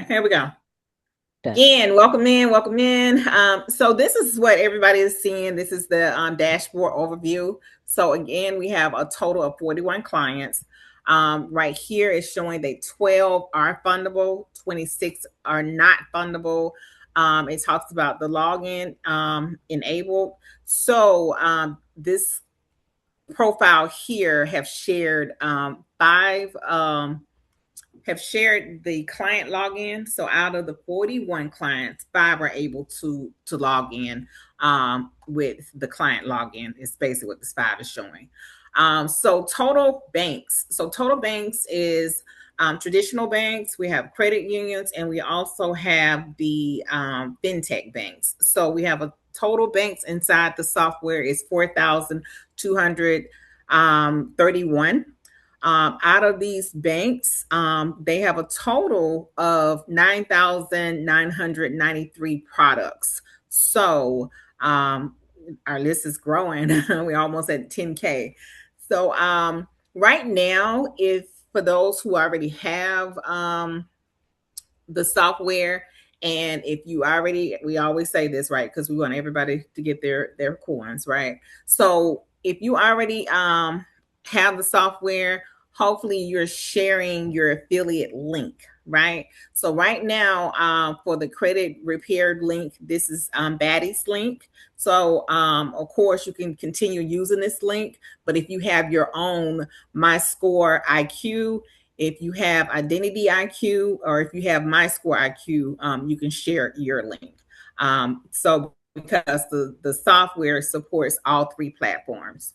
here we go. Done. Again, welcome in, welcome in. So this is what everybody is seeing. This is the dashboard overview. So again, we have a total of 41 clients. Right here is showing that 12 are fundable, 26 are not fundable. It talks about the login enabled. So this profile here have shared five have shared the client login. So out of the 41 clients, five are able to log in with the client login. It's basically what this five is showing. So total banks. So total banks is traditional banks. We have credit unions, and we also have the fintech banks. So we have a total banks inside the software is 4,231. Out of these banks, they have a total of 9,993 products. So our list is growing. We're almost at 10K. So right now, if for those who already have the software, and if you already, we always say this, right? Because we want everybody to get their coins, right? So if you already have the software, hopefully you're sharing your affiliate link, right? So right now, for the credit repaired link, this is Baddie's link. So of course you can continue using this link, but if you have your own My Score IQ, if you have Identity IQ, or if you have My Score IQ, you can share your link. So because the software supports all three platforms.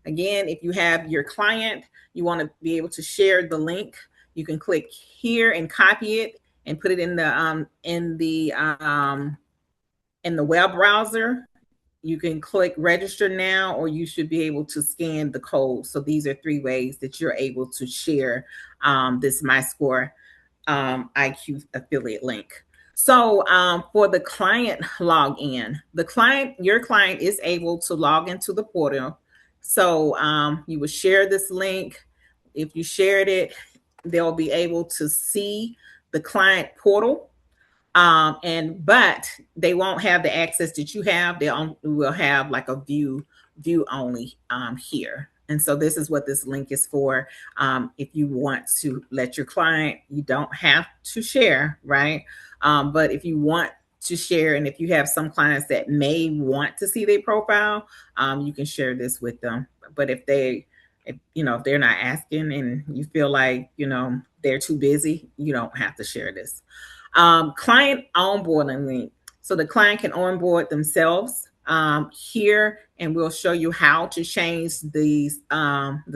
Again, if you have your client, you want to be able to share the link, you can click here and copy it and put it in the web browser. You can click register now, or you should be able to scan the code. So these are three ways that you're able to share this My Score IQ affiliate link. So for the client login, your client is able to log into the portal. So you will share this link. If you shared it, they'll be able to see the client portal, but they won't have the access that you have. They will have like a view only here. And so this is what this link is for. If you want to let your client, you don't have to share, right? But if you want to share, and if you have some clients that may want to see their profile, you can share this with them. But if they're not asking and you feel like they're too busy, you don't have to share this. Client onboarding link. So the client can onboard themselves here, and we'll show you how to change the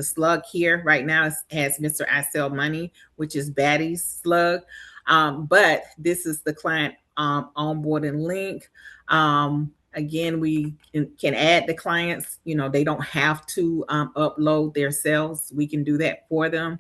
slug here. Right now it has Mr. I Sell Money, which is Baddie's slug. But this is the client onboarding link. Again, we can add the clients. They don't have to upload their sales. We can do that for them.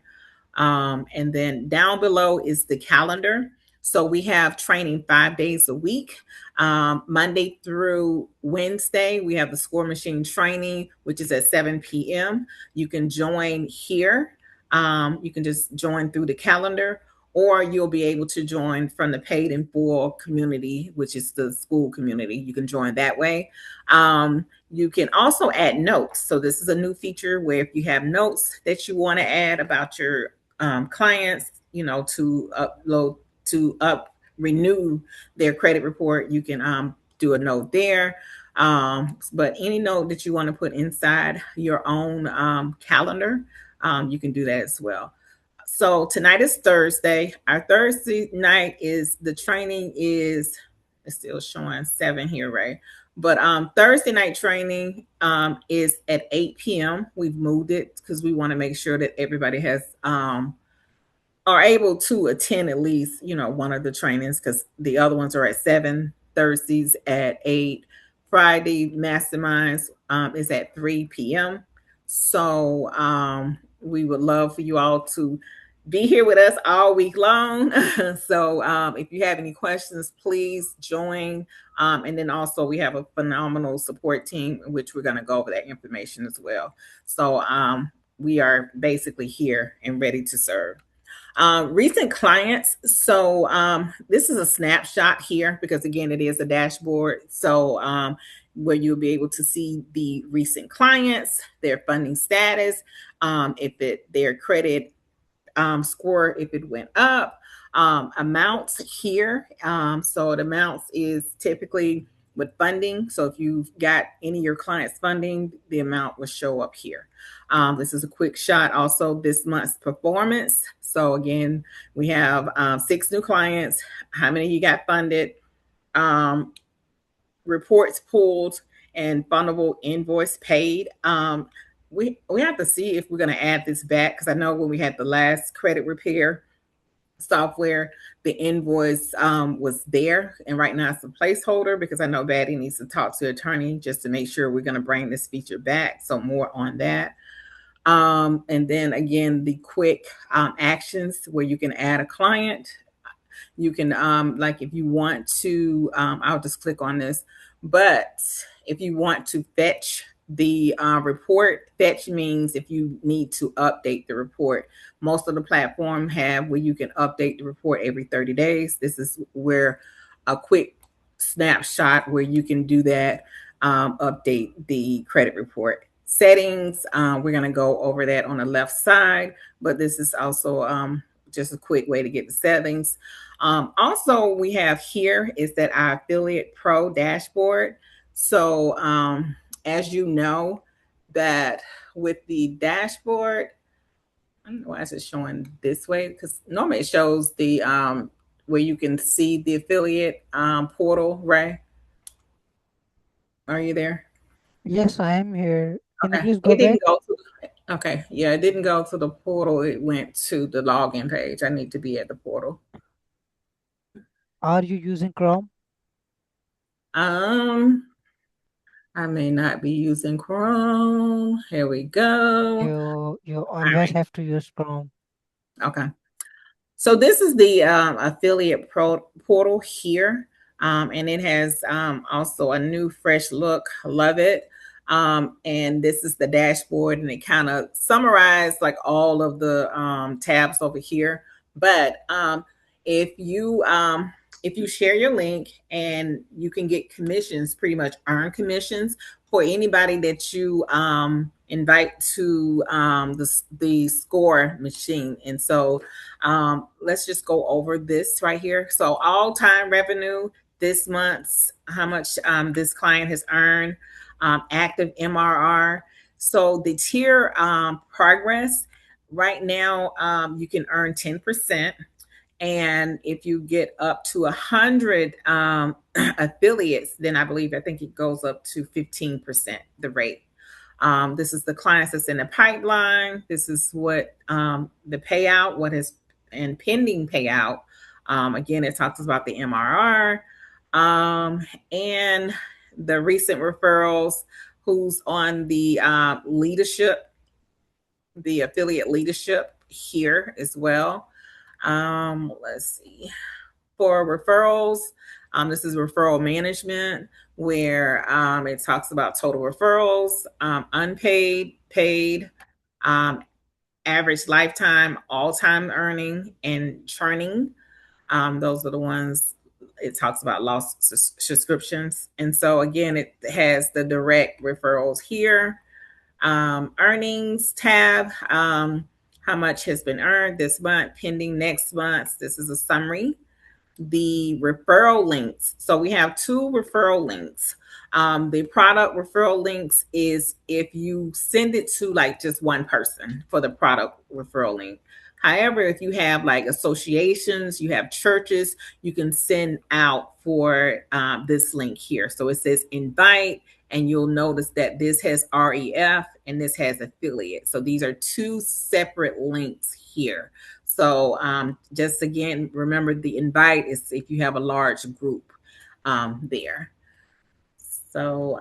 And then down below is the calendar. So we have training 5 days a week, Monday through Wednesday. We have the Score Machine training, which is at 7 p.m. You can join here. You can just join through the calendar, or you'll be able to join from the Paid in Full community, which is the school community. You can join that way. You can also add notes. So this is a new feature where if you have notes that you want to add about your clients, to upload to renew their credit report, you can do a note there. But any note that you want to put inside your own calendar, you can do that as well. So tonight is Thursday. Our Thursday night is the training is, it's still showing 7 here, right? But Thursday night training is at 8 p.m. We've moved it because we want to make sure that everybody are able to attend at least, one of the trainings, because the other ones are at 7, Thursdays at 8, Friday Masterminds is at 3 p.m. So we would love for you all to be here with us all week long. So if you have any questions, please join. And then also we have a phenomenal support team, which we're going to go over that information as well. So we are basically here and ready to serve. Recent clients. So this is a snapshot here because again, it is a dashboard. So where you'll be able to see the recent clients, their funding status, their credit score, if it went up, amounts here. So the amounts is typically with funding. So if you've got any of your clients funding, the amount will show up here. This is a quick shot. Also, this month's performance. So again, we have 6 new clients. How many you got funded? Reports pulled and fundable invoice paid. We have to see if we're going to add this back because I know when we had the last credit repair software, the invoice was there, and right now it's a placeholder because I know Batty needs to talk to attorney just to make sure we're going to bring this feature back. So more on that. And then again, the quick actions where you can add a client. You can like if you want to, I'll just click on this. But if you want to fetch the report, fetch means if you need to update the report. Most of the platform have where you can update the report every 30 days. This is where a quick snapshot where you can do that, update the credit report. Settings, we're going to go over that on the left side, but this is also just a quick way to get the settings. Also, we have here is that our Affiliate Pro dashboard. So as you know, that with the dashboard, I don't know why it's showing this way because normally it shows the where you can see the affiliate portal, right? Are you there? Yes, I am here. Can you Okay. please go It didn't back? go to okay. Yeah, it didn't go to the portal. It went to the login page. I need to be at the portal. Are you using Chrome? Um, I may not be using Chrome. Here we go. All You always right. have to use Chrome. Okay. So this is the affiliate portal here, and it has also a new fresh look. Love it. And this is the dashboard, and it kind of summarized like all of the tabs over here. But if you if you share your link, and you can get commissions, pretty much earn commissions for anybody that you invite to the score machine. And so let's just go over this right here. So all-time revenue this month, how much this client has earned, active MRR. So the tier progress right now, you can earn 10%. And if you get up to 100 affiliates, then I think it goes up to 15%, the rate. This is the clients that's in the pipeline. This is what the payout, what is and pending payout. Again, it talks about the MRR and the recent referrals, who's on the leadership, the affiliate leadership here as well. Let's see. For referrals, this is referral management, where it talks about total referrals, unpaid, paid, um, average lifetime, all time earning, and churning. Those are the ones it talks about lost subscriptions. And so, again, it has the direct referrals here. Earnings tab, how much has been earned this month, pending next month. This is a summary. The referral links. So we have 2 referral links. The product referral links is if you send it to like just one person for the product referral link. However, if you have like associations, you have churches, you can send out for this link here. So it says invite, and you'll notice that this has REF and this has affiliate. So these are 2 separate links here. So just again, remember the invite is if you have a large group there. So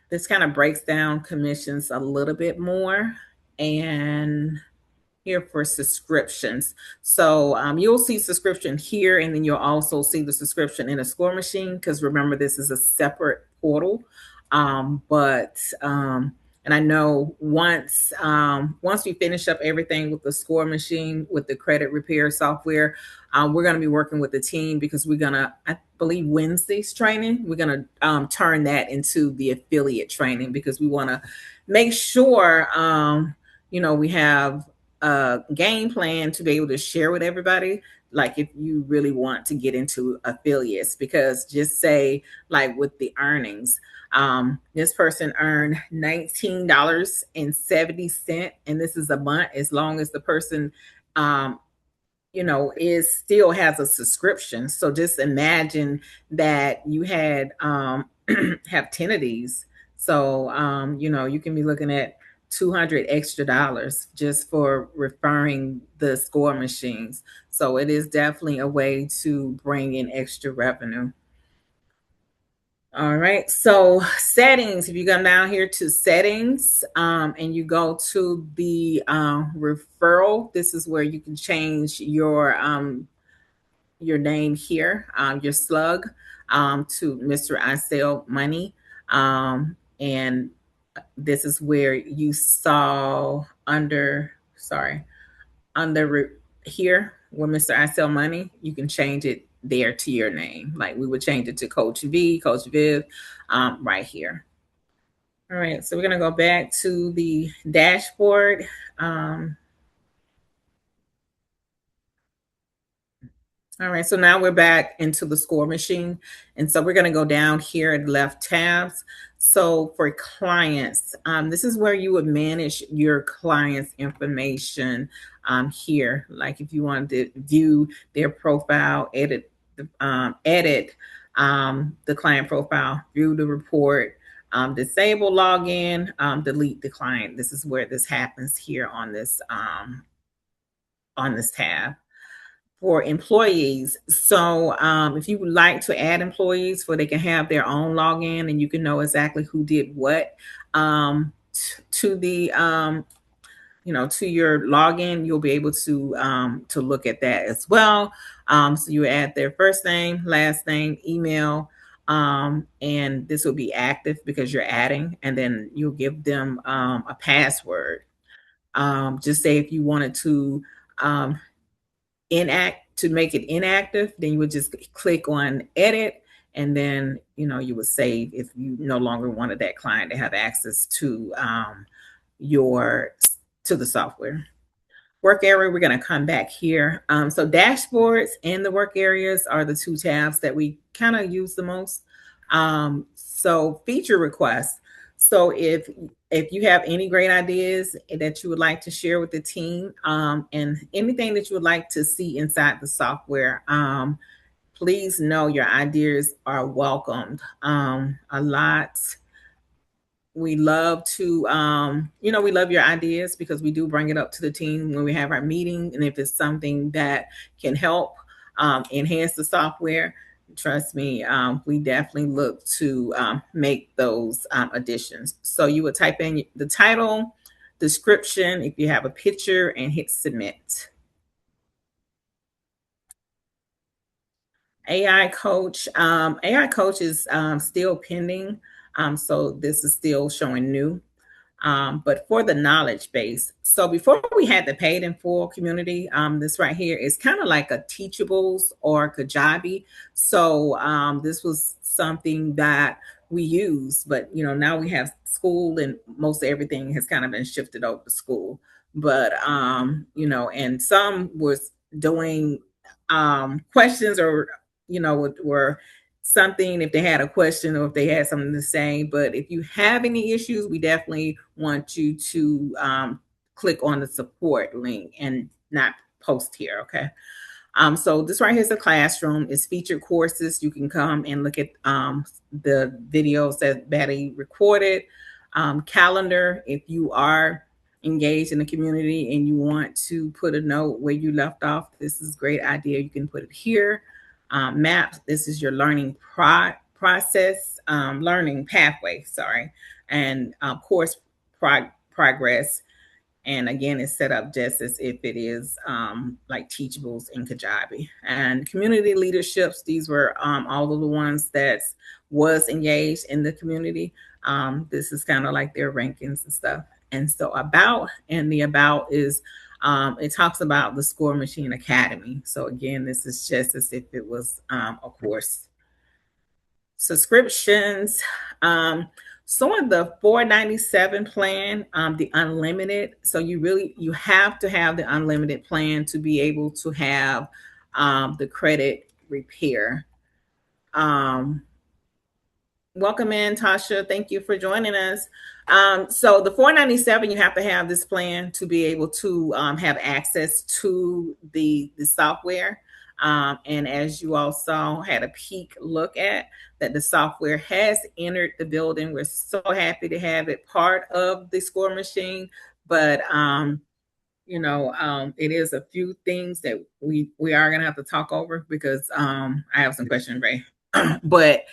this kind of breaks down commissions a little bit more. And here for subscriptions. So you'll see subscription here, and then you'll also see the subscription in a score machine, because remember, this is a separate portal. But And I know once we finish up everything with the score machine, with the credit repair software, we're going to be working with the team because we're going to, I believe, Wednesday's training, we're going to turn that into the affiliate training because we want to make sure, we have a game plan to be able to share with everybody. Like if you really want to get into affiliates, because just say like with the earnings, this person earned $19.70, and this is a month. As long as the person, is still has a subscription. So just imagine that you had have 10 of these. So you can be looking at 200 extra dollars just for referring the score machines. So it is definitely a way to bring in extra revenue. All right, so settings, if you come down here to settings, and you go to the referral, this is where you can change your name here, your slug, to Mr. I Sell Money. And this is where you saw under here where Mr. I Sell Money, you can change it there to your name. Like we would change it to Coach V, Coach Viv, right here. All right, so we're gonna go back to the dashboard. All right, so now we're back into the score machine. And so we're going to go down here at left tabs. So for clients, this is where you would manage your clients' information here. Like if you wanted to view their profile, edit the client profile, view the report, disable login, delete the client. This is where this happens here on this tab. For employees. So if you would like to add employees where they can have their own login and you can know exactly who did what to the to your login, you'll be able to look at that as well. So you add their first name, last name, email, and this will be active because you're adding, and then you'll give them a password. Just say if you wanted to make it inactive, then you would just click on edit, and then you would save if you no longer wanted that client to have access to the software. Work area, we're going to come back here. So dashboards and the work areas are the two tabs that we kind of use the most. So feature requests. So if you have any great ideas that you would like to share with the team, and anything that you would like to see inside the software, please know your ideas are welcomed. A lot. We love to, we love your ideas because we do bring it up to the team when we have our meeting. And if it's something that can help enhance the software, trust me, we definitely look to make those additions. So you would type in the title, description, if you have a picture, and hit submit. AI Coach. AI Coach is still pending. So this is still showing new. But for the knowledge base, so before we had the paid in full community, this right here is kind of like a Teachables or Kajabi. So this was something that we use, but now we have school, and most everything has kind of been shifted over to school. But and some was doing questions, or were something if they had a question or if they had something to say. But if you have any issues, we definitely want you to click on the support link and not post here. Okay. So this right here is a classroom. It's featured courses. You can come and look at the videos that Betty recorded. Calendar, if you are engaged in the community and you want to put a note where you left off, this is a great idea. You can put it here. Maps, this is your learning process, learning pathway, and course progress. And again, it's set up just as if it is like Teachables in Kajabi. And community leaderships, these were all of the ones that was engaged in the community. This is kind of like their rankings and stuff. And so the about is it talks about the Score Machine Academy. So again, this is just as if it was a course. Subscriptions. So in the 497 plan, the unlimited. So you have to have the unlimited plan to be able to have the credit repair. Um, Welcome in, Tasha. Thank you for joining us. So the 497, you have to have this plan to be able to have access to the software. And as you all saw, had a peek look at that the software has entered the building. We're so happy to have it part of the Score Machine, but it is a few things that we are gonna have to talk over because I have some questions, Ray. But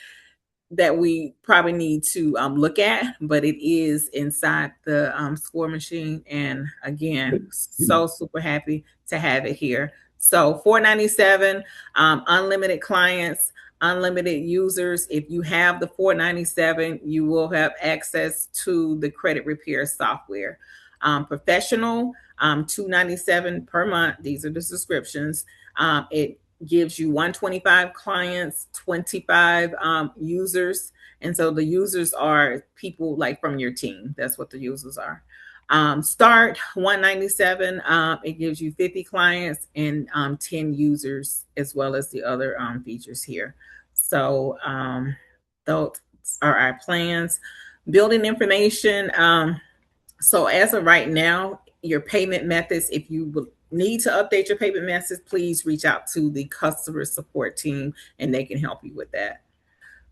that we probably need to look at, but it is inside the Score Machine. And again, so super happy to have it here. So 497, unlimited clients, unlimited users. If you have the 497, you will have access to the credit repair software. Professional, 297 per month. These are the subscriptions. It gives you 125 clients, 25 users. And so the users are people like from your team. That's what the users are. Start 197. It gives you 50 clients and 10 users, as well as the other features here. So those are our plans. Building information. So as of right now, your payment methods, if you need to update your payment methods, please reach out to the customer support team and they can help you with that.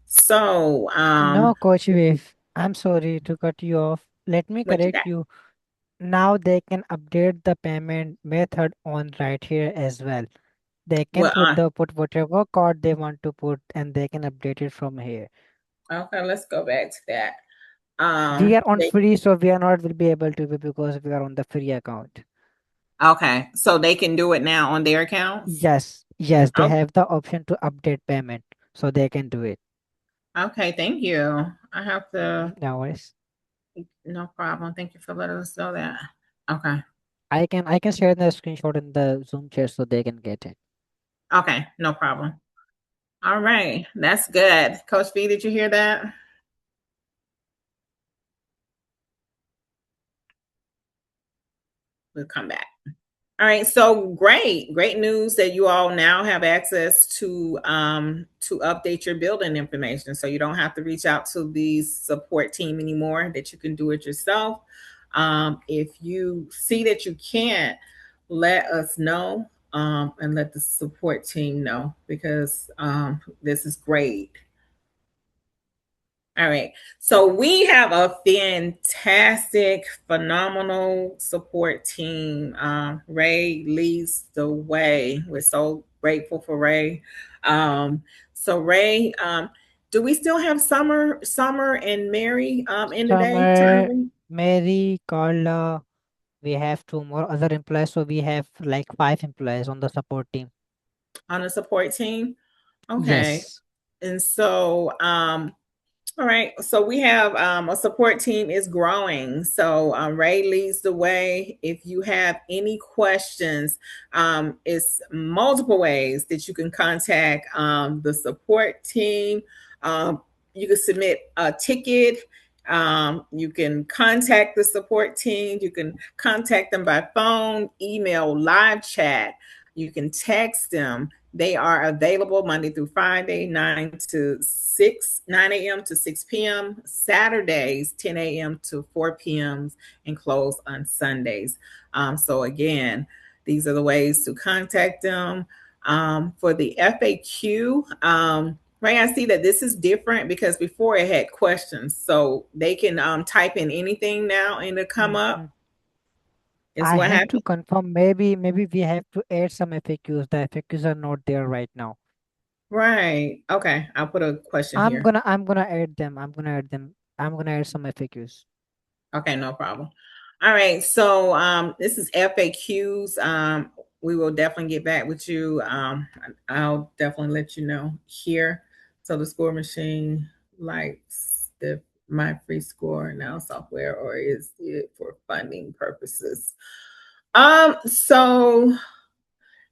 So, No, Coach Wave, I'm sorry to cut you off. Let me what you correct got? you. Now they can update the payment method on right here as well. They can Well, put whatever code they want to put and they can update it from here. okay, let's go back to that. We are on They free, so we are not will be able to because we are on the free account. okay, so they can do it now on their accounts. Yes, yes, they Oh, have the option to update payment, so they can do it. okay, thank you. I have to. No worries. No problem. Thank you for letting us know that. Okay, I can share the screenshot in the Zoom chat so they can get it. okay, no problem. All right, that's good. Coach V, did you hear that? We'll come back. All right, so great news that you all now have access to update your building information, so you don't have to reach out to the support team anymore. That you can do it yourself. If you see that you can't, let us know and let the support team know because this is great. All right. So we have a fantastic, phenomenal support team. Ray leads the way. We're so grateful for Ray. So Ray, do we still have Summer and Mary in the day Summer, currently Mary, Carla, we have two more other employees, so we have like 5 employees on the support team. on the support team? Okay. Yes. And so all right. So we have a support team is growing. So Ray leads the way. If you have any questions, it's multiple ways that you can contact the support team. You can submit a ticket. You can contact the support team. You can contact them by phone, email, live chat. You can text them. They are available Monday through Friday, 9 a.m. to 6 p.m., Saturdays, 10 a.m. to 4 p.m., and close on Sundays. So, again, these are the ways to contact them. For the FAQ, Ray, I see that this is different because before it had questions. So they can type in anything now and it'll come Mhm. up, is I what have to happened. confirm. Maybe we have to add some FAQs. The FAQs are not there right now. Right. Okay. I'll put a question I'm here. gonna I'm gonna add them. I'm gonna add some FAQs. Okay, no problem. All right, so this is FAQs. We will definitely get back with you. I'll definitely let you know here. So the score machine likes the my free score now software, or is it for funding purposes? So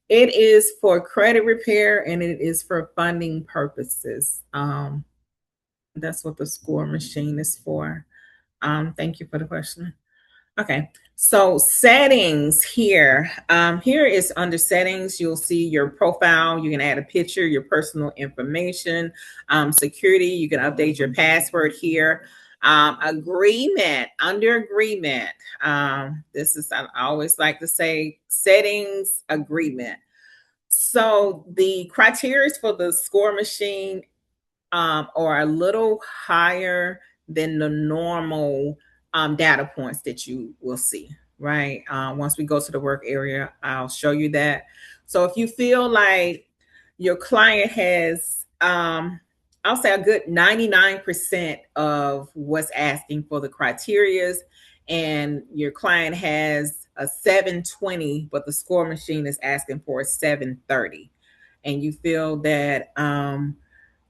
it is for credit repair and it is for funding purposes. That's what the score machine is for. Thank you for the question. Okay, so settings here. Here is under settings. You'll see your profile. You can add a picture, your personal information, security. You can update your password here. Agreement, under agreement. This is, I always like to say, settings, agreement. So the criteria for the score machine are a little higher than the normal data points that you will see, right? Once we go to the work area, I'll show you that. So if you feel like your client has, I'll say a good 99% of what's asking for the criterias, and your client has a 720, but the score machine is asking for a 730, and you feel that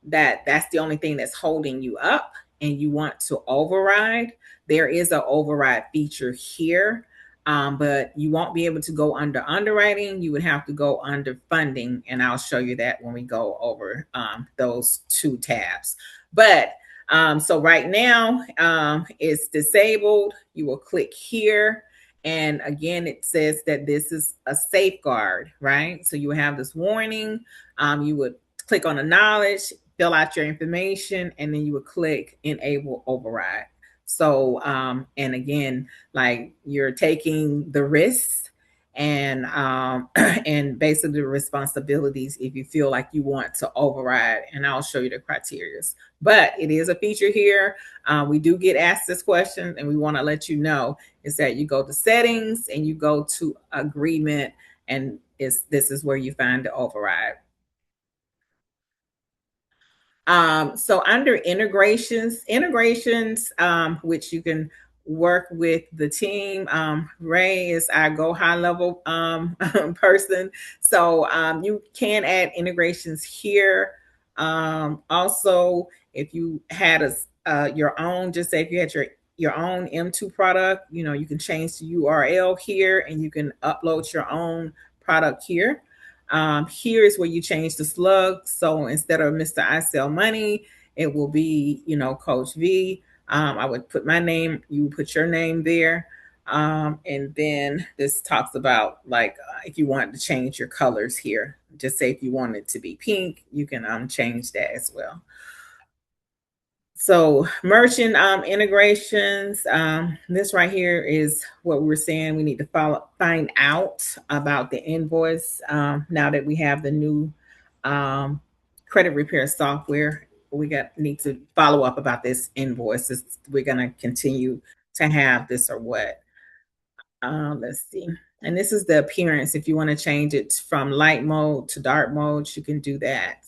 that's the only thing that's holding you up and you want to override, there is an override feature here. But you won't be able to go under underwriting. You would have to go under funding, and I'll show you that when we go over those two tabs. But so right now it's disabled. You will click here. And again, it says that this is a safeguard, right? So you have this warning. You would click on the knowledge, fill out your information, and then you would click enable override. So, and again, like you're taking the risks and and basically the responsibilities if you feel like you want to override, and I'll show you the criteria. But it is a feature here. We do get asked this question, and we want to let you know is that you go to settings and you go to agreement, and this is where you find the override. So under integrations, which you can work with the team. Ray is our go high level person. So you can add integrations here. Also, if you had your own, just say if you had your own M2 product, you can change the URL here and you can upload your own product here. Here is where you change the slug. So instead of Mr. I Sell Money, it will be, Coach V. I would put my name, you put your name there. And then this talks about like if you want to change your colors here, just say if you want it to be pink, you can change that as well. So merchant integrations. This right here is what we're saying. We need to find out about the invoice now that we have the new credit repair software. We need to follow up about this invoice. We're going to continue to have this or what. Let's see. And this is the appearance. If you want to change it from light mode to dark mode, you can do that.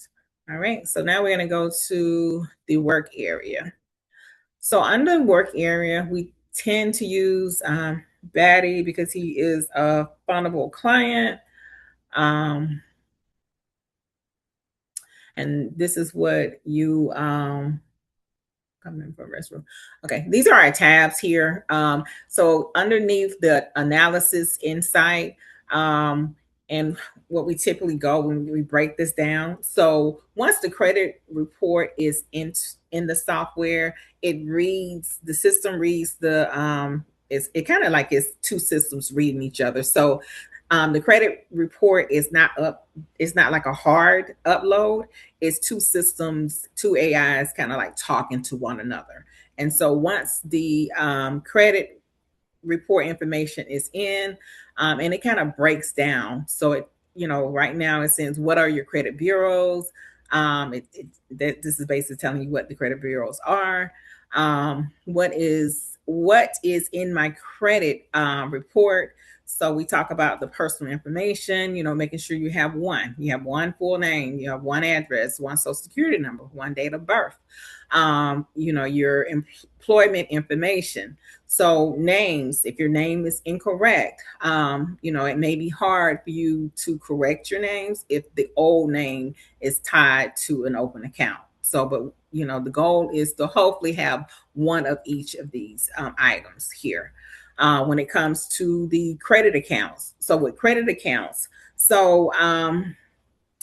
All right, so now we're going to go to the work area. So under work area, we tend to use Batty because he is a fundable client. And this is what you coming from restroom. Okay, these are our tabs here. So underneath the analysis insight, and what we typically go when we break this down. So once the credit report is in the software, the system reads it kind of like it's two systems reading each other. So the credit report is not it's not like a hard upload. It's two systems, two AIs kind of like talking to one another. And so once the credit report information is in, and it kind of breaks down. So it, right now it says, what are your credit bureaus? This is basically telling you what the credit bureaus are. What is what is in my credit report. So we talk about the personal information, making sure you have one full name, you have one address, one social security number, one date of birth, your employment information. So names, if your name is incorrect, it may be hard for you to correct your names if the old name is tied to an open account. So, but the goal is to hopefully have one of each of these items here. When it comes to the credit accounts. So with credit accounts,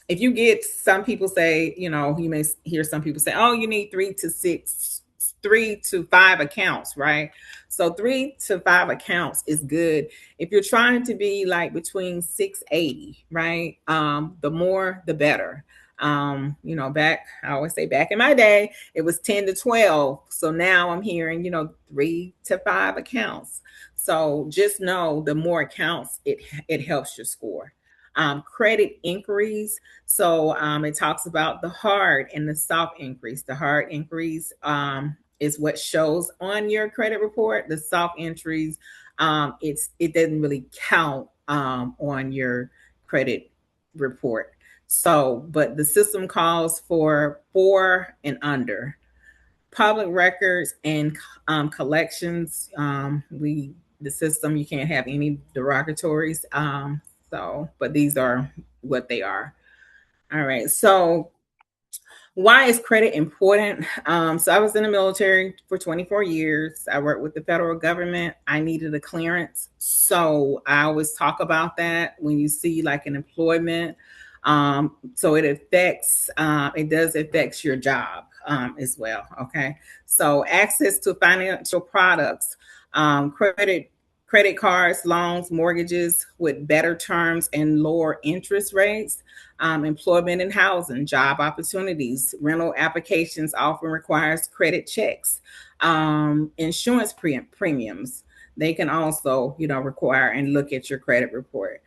if you get, some people say, you may hear some people say, oh, you need 3 to 5 accounts, right? So 3 to 5 accounts is good. If you're trying to be like between 680, right? The more, the better. I always say back in my day, it was 10 to 12. So now I'm hearing, 3 to 5 accounts. So just know the more accounts, it helps your score. Credit inquiries. So it talks about the hard and the soft inquiries. The hard inquiries is what shows on your credit report. The soft entries, it doesn't really count on your credit report. So, but the system calls for 4 and under. Public records and collections. The system, you can't have any derogatories. But these are what they are. All right. So why is credit important? So I was in the military for 24 years. I worked with the federal government. I needed a clearance. So I always talk about that when you see like an employment. So it does affect your job as well. Okay. So access to financial products, credit cards, loans, mortgages with better terms and lower interest rates, employment and housing, job opportunities, rental applications often requires credit checks, insurance premiums. They can also, require and look at your credit report.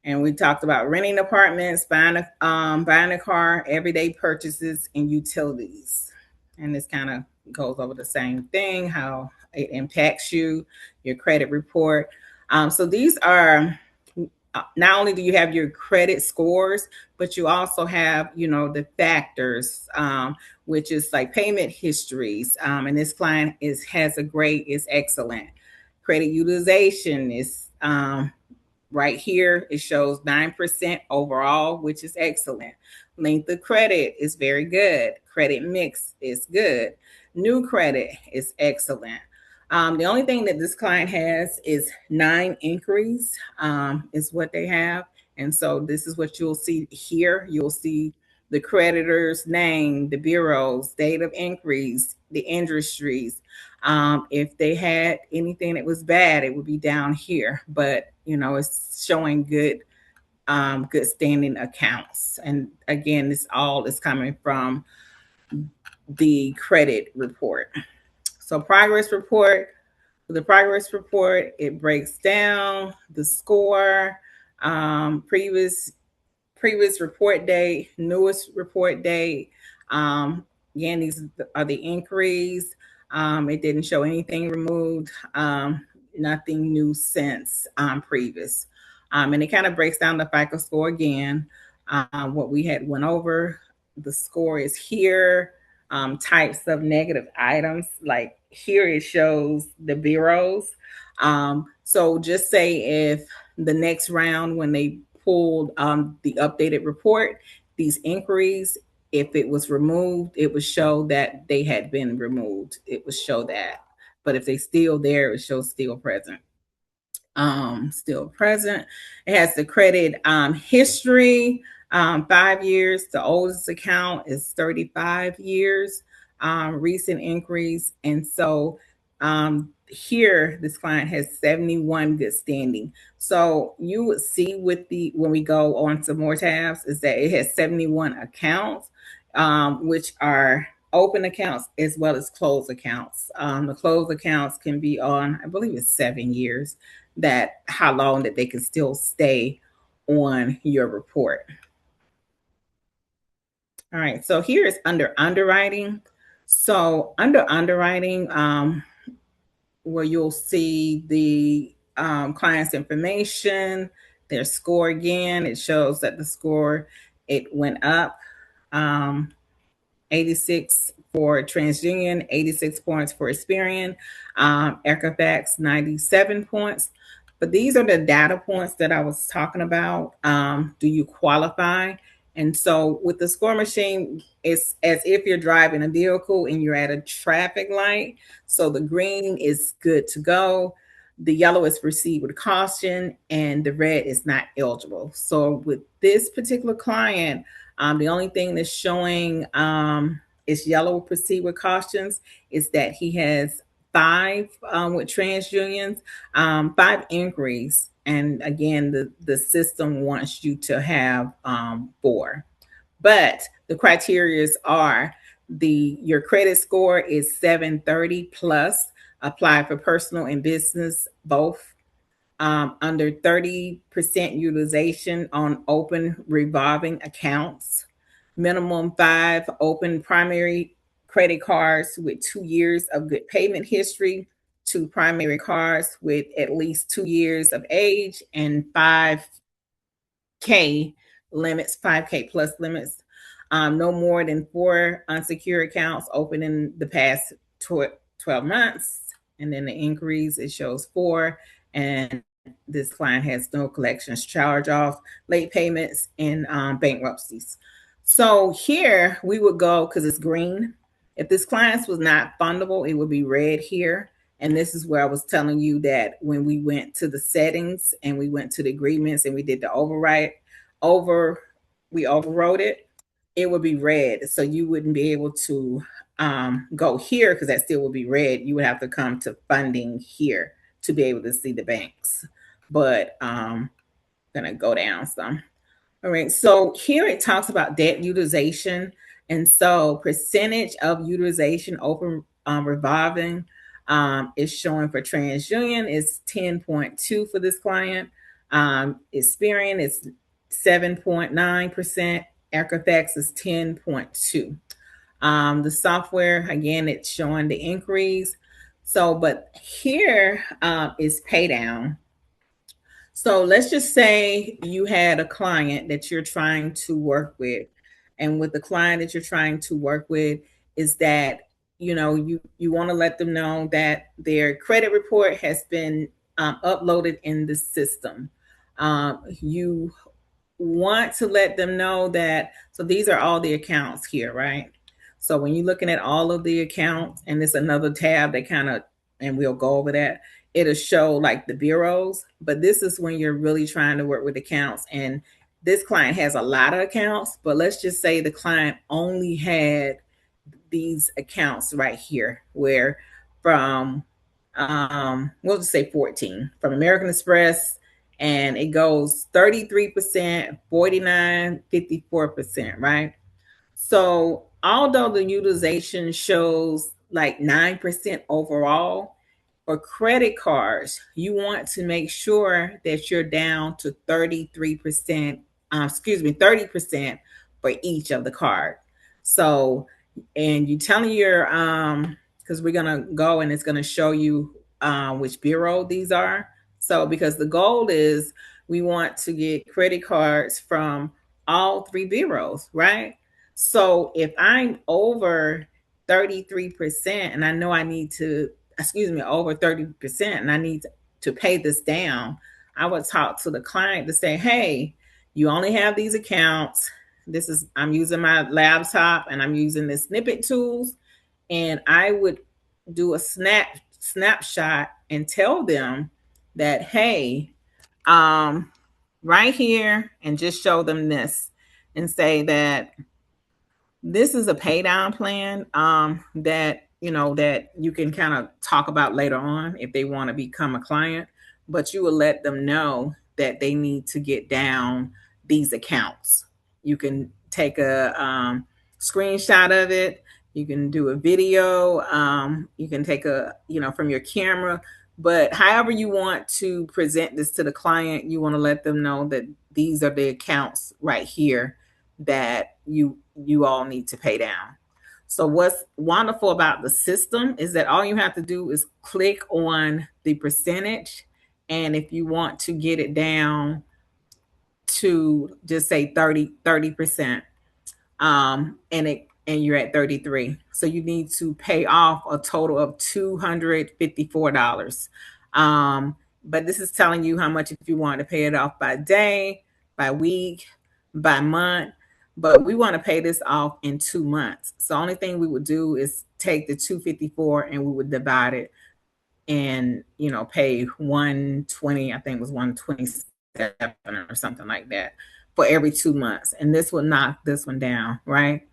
And we talked about renting apartments, buying a car, everyday purchases, and utilities. And this kind of goes over the same thing, how it impacts you, your credit report. So these are, not only do you have your credit scores, but you also have, the factors, which is like payment histories. And this client is excellent. Credit utilization is right here. It shows 9% overall, which is excellent. Length of credit is very good. Credit mix is good. New credit is excellent. The only thing that this client has is 9 inquiries, is what they have. And so this is what you'll see here. You'll see the creditor's name, the bureaus, date of inquiries, the industries. If they had anything that was bad, it would be down here. But it's showing good standing accounts. And again, this all is coming from the credit report. So progress report. The progress report, it breaks down the score, previous report date, newest report date. Again, these are the inquiries. It didn't show anything removed, nothing new since previous. And it kind of breaks down the FICO score again. What we had went over, the score is here. Types of negative items, like here it shows the bureaus. So just say if the next round, when they pulled the updated report, these inquiries, if it was removed, it would show that they had been removed. It would show that. But if they still there, it shows still present. Still present. It has the credit history, 5 years. The oldest account is 35 years. Recent inquiries. And so here, this client has 71 good standing. So you would see when we go on to more tabs, is that it has 71 accounts, which are open accounts as well as closed accounts. The closed accounts can be on, I believe it's 7 years, that how long that they can still stay on your report. All right, so here is under underwriting. So under underwriting, where you'll see the client's information, their score again. It shows that the score, it went up. 86 for TransUnion, 86 points for Experian, Equifax 97 points. But these are the data points that I was talking about. Do you qualify? And so with the score machine, it's as if you're driving a vehicle and you're at a traffic light. So the green is good to go. The yellow is proceed with caution, and the red is not eligible. So with this particular client, the only thing that's showing is yellow proceed with cautions is that he has 5 with TransUnions, 5 inquiries. And again, the system wants you to have 4. But the criterias are your credit score is 730 plus, apply for personal and business both, under 30% utilization on open revolving accounts, minimum 5 open primary credit cards with 2 years of good payment history, 2 primary cards with at least 2 years of age, and 5K limits, 5K plus limits. No more than 4 unsecured accounts open in the past 12 months. And then the inquiries, it shows 4. And this client has no collections, charge off, late payments, and bankruptcies. So here we would go, because it's green. If this client was not fundable, it would be red here. And this is where I was telling you that when we went to the settings and we went to the agreements and we did the we overrode it, it would be red. So you wouldn't be able to go here, because that still would be red. You would have to come to funding here to be able to see the banks. But gonna go down some. All right, so here it talks about debt utilization. And so percentage of utilization open revolving is showing for TransUnion is 10.2 for this client. Experian is 7.9%. Equifax is 10.2. The software, again, it's showing the inquiries. So, but here is pay down. So let's just say you had a client that you're trying to work with, and with the client that you're trying to work with is that you want to let them know that their credit report has been uploaded in the system. You want to let them know that, so these are all the accounts here, right? So when you're looking at all of the accounts, and there's another tab that kind of, and we'll go over that, it'll show like the bureaus, but this is when you're really trying to work with accounts. And this client has a lot of accounts, but let's just say the client only had these accounts right here, where from we'll just say 14 from American Express, and it goes 33%, 49, 54%, right? So although the utilization shows like 9% overall, for credit cards, you want to make sure that you're down to 33%, 30% for each of the card. So, and you telling your, because we're going to go and it's going to show you which bureau these are. So, because the goal is we want to get credit cards from all 3 bureaus, right? So if I'm over 33% and I know I need to, over 30% and I need to pay this down, I would talk to the client to say, hey, you only have these accounts. I'm using my laptop and I'm using the snippet tools. And I would do a snapshot and tell them that, hey, right here, and just show them this and say that this is a pay down plan that that you can kind of talk about later on if they want to become a client, but you will let them know that they need to get down these accounts. You can take a screenshot of it. You can do a video. You can take from your camera. But however you want to present this to the client, you want to let them know that these are the accounts right here that you all need to pay down. So what's wonderful about the system is that all you have to do is click on the percentage. And if you want to get it down to just say 30%, and you're at 33. So you need to pay off a total of $254. But this is telling you how much if you want to pay it off by day, by week, by month. But we want to pay this off in 2 months. So the only thing we would do is take the 254 and we would divide it and pay 120. I think it was 127 or something like that for every 2 months. And this will knock this one down, right?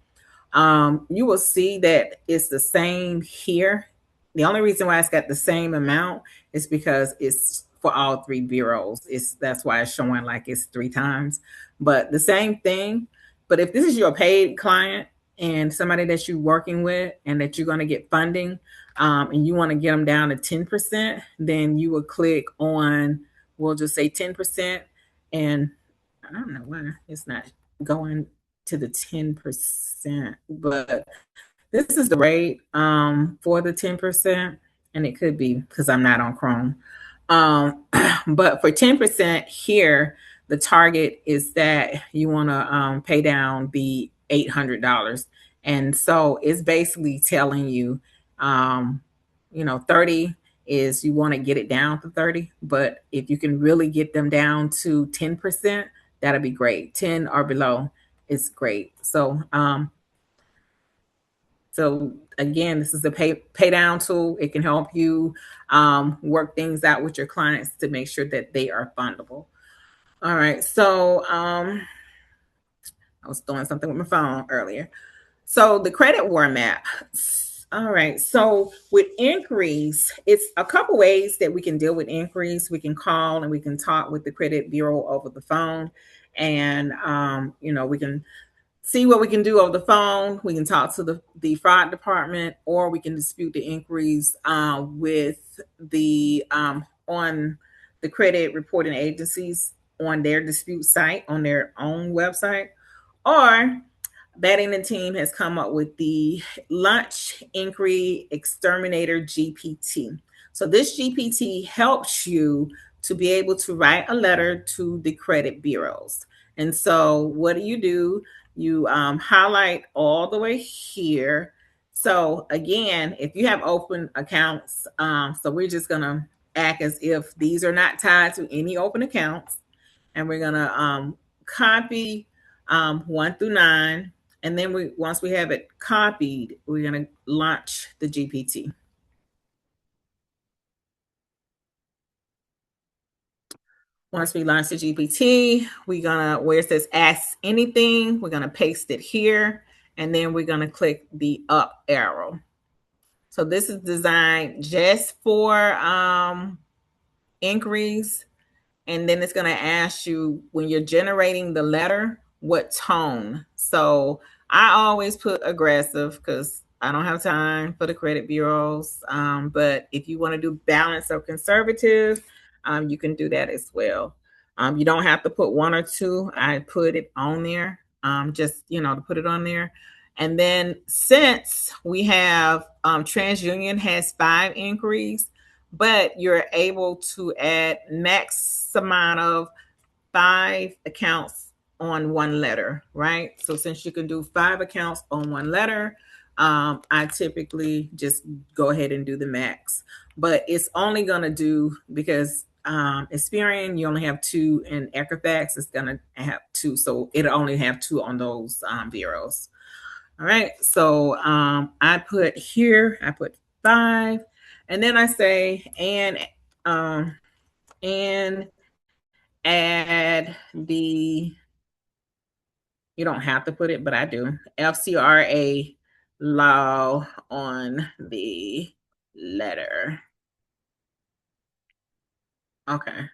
You will see that it's the same here. The only reason why it's got the same amount is because it's for all three bureaus. That's why it's showing like it's 3 times, but the same thing. But if this is your paid client and somebody that you're working with and that you're going to get funding, and you want to get them down to 10%, then you will click on, we'll just say 10%. And I don't know why it's not going to the 10%, but this is the rate for the 10%, and it could be because I'm not on Chrome. But for 10% here, the target is that you want to pay down the $800. And so it's basically telling you, 30 is you want to get it down to 30, but if you can really get them down to 10%, that'll be great. 10 or below is great. So again, this is a pay down tool. It can help you work things out with your clients to make sure that they are fundable. All right. So I was doing something with my phone earlier. So the credit war map. All right. So with inquiries, it's a couple ways that we can deal with inquiries. We can call and we can talk with the credit bureau over the phone, and we can see what we can do over the phone. We can talk to the fraud department, or we can dispute the inquiries with the on the credit reporting agencies on their dispute site on their own website. Or Battington team has come up with the Lunch Inquiry Exterminator GPT. So this GPT helps you to be able to write a letter to the credit bureaus. And so what do? You highlight all the way here. So again, if you have open accounts, so we're just gonna act as if these are not tied to any open accounts, and we're gonna copy 1 through 9, and then once we have it copied, we're gonna launch the GPT. Once we launch the GPT, we're gonna, where it says ask anything, we're gonna paste it here, and then we're gonna click the up arrow. So this is designed just for inquiries, and then it's gonna ask you when you're generating the letter, what tone. So I always put aggressive because I don't have time for the credit bureaus. But if you want to do balanced or conservative, you can do that as well. You don't have to put 1 or 2. I put it on there, just to put it on there. And then since we have TransUnion has 5 inquiries, but you're able to add max amount of 5 accounts on 1 letter, right? So since you can do 5 accounts on 1 letter, I typically just go ahead and do the max. But it's only going to do, because Experian, you only have 2, and Equifax is going to have 2. So it'll only have 2 on those bureaus. All right. So I put 5. And then I say, and add the, you don't have to put it, but I do, FCRA law on the letter. Okay.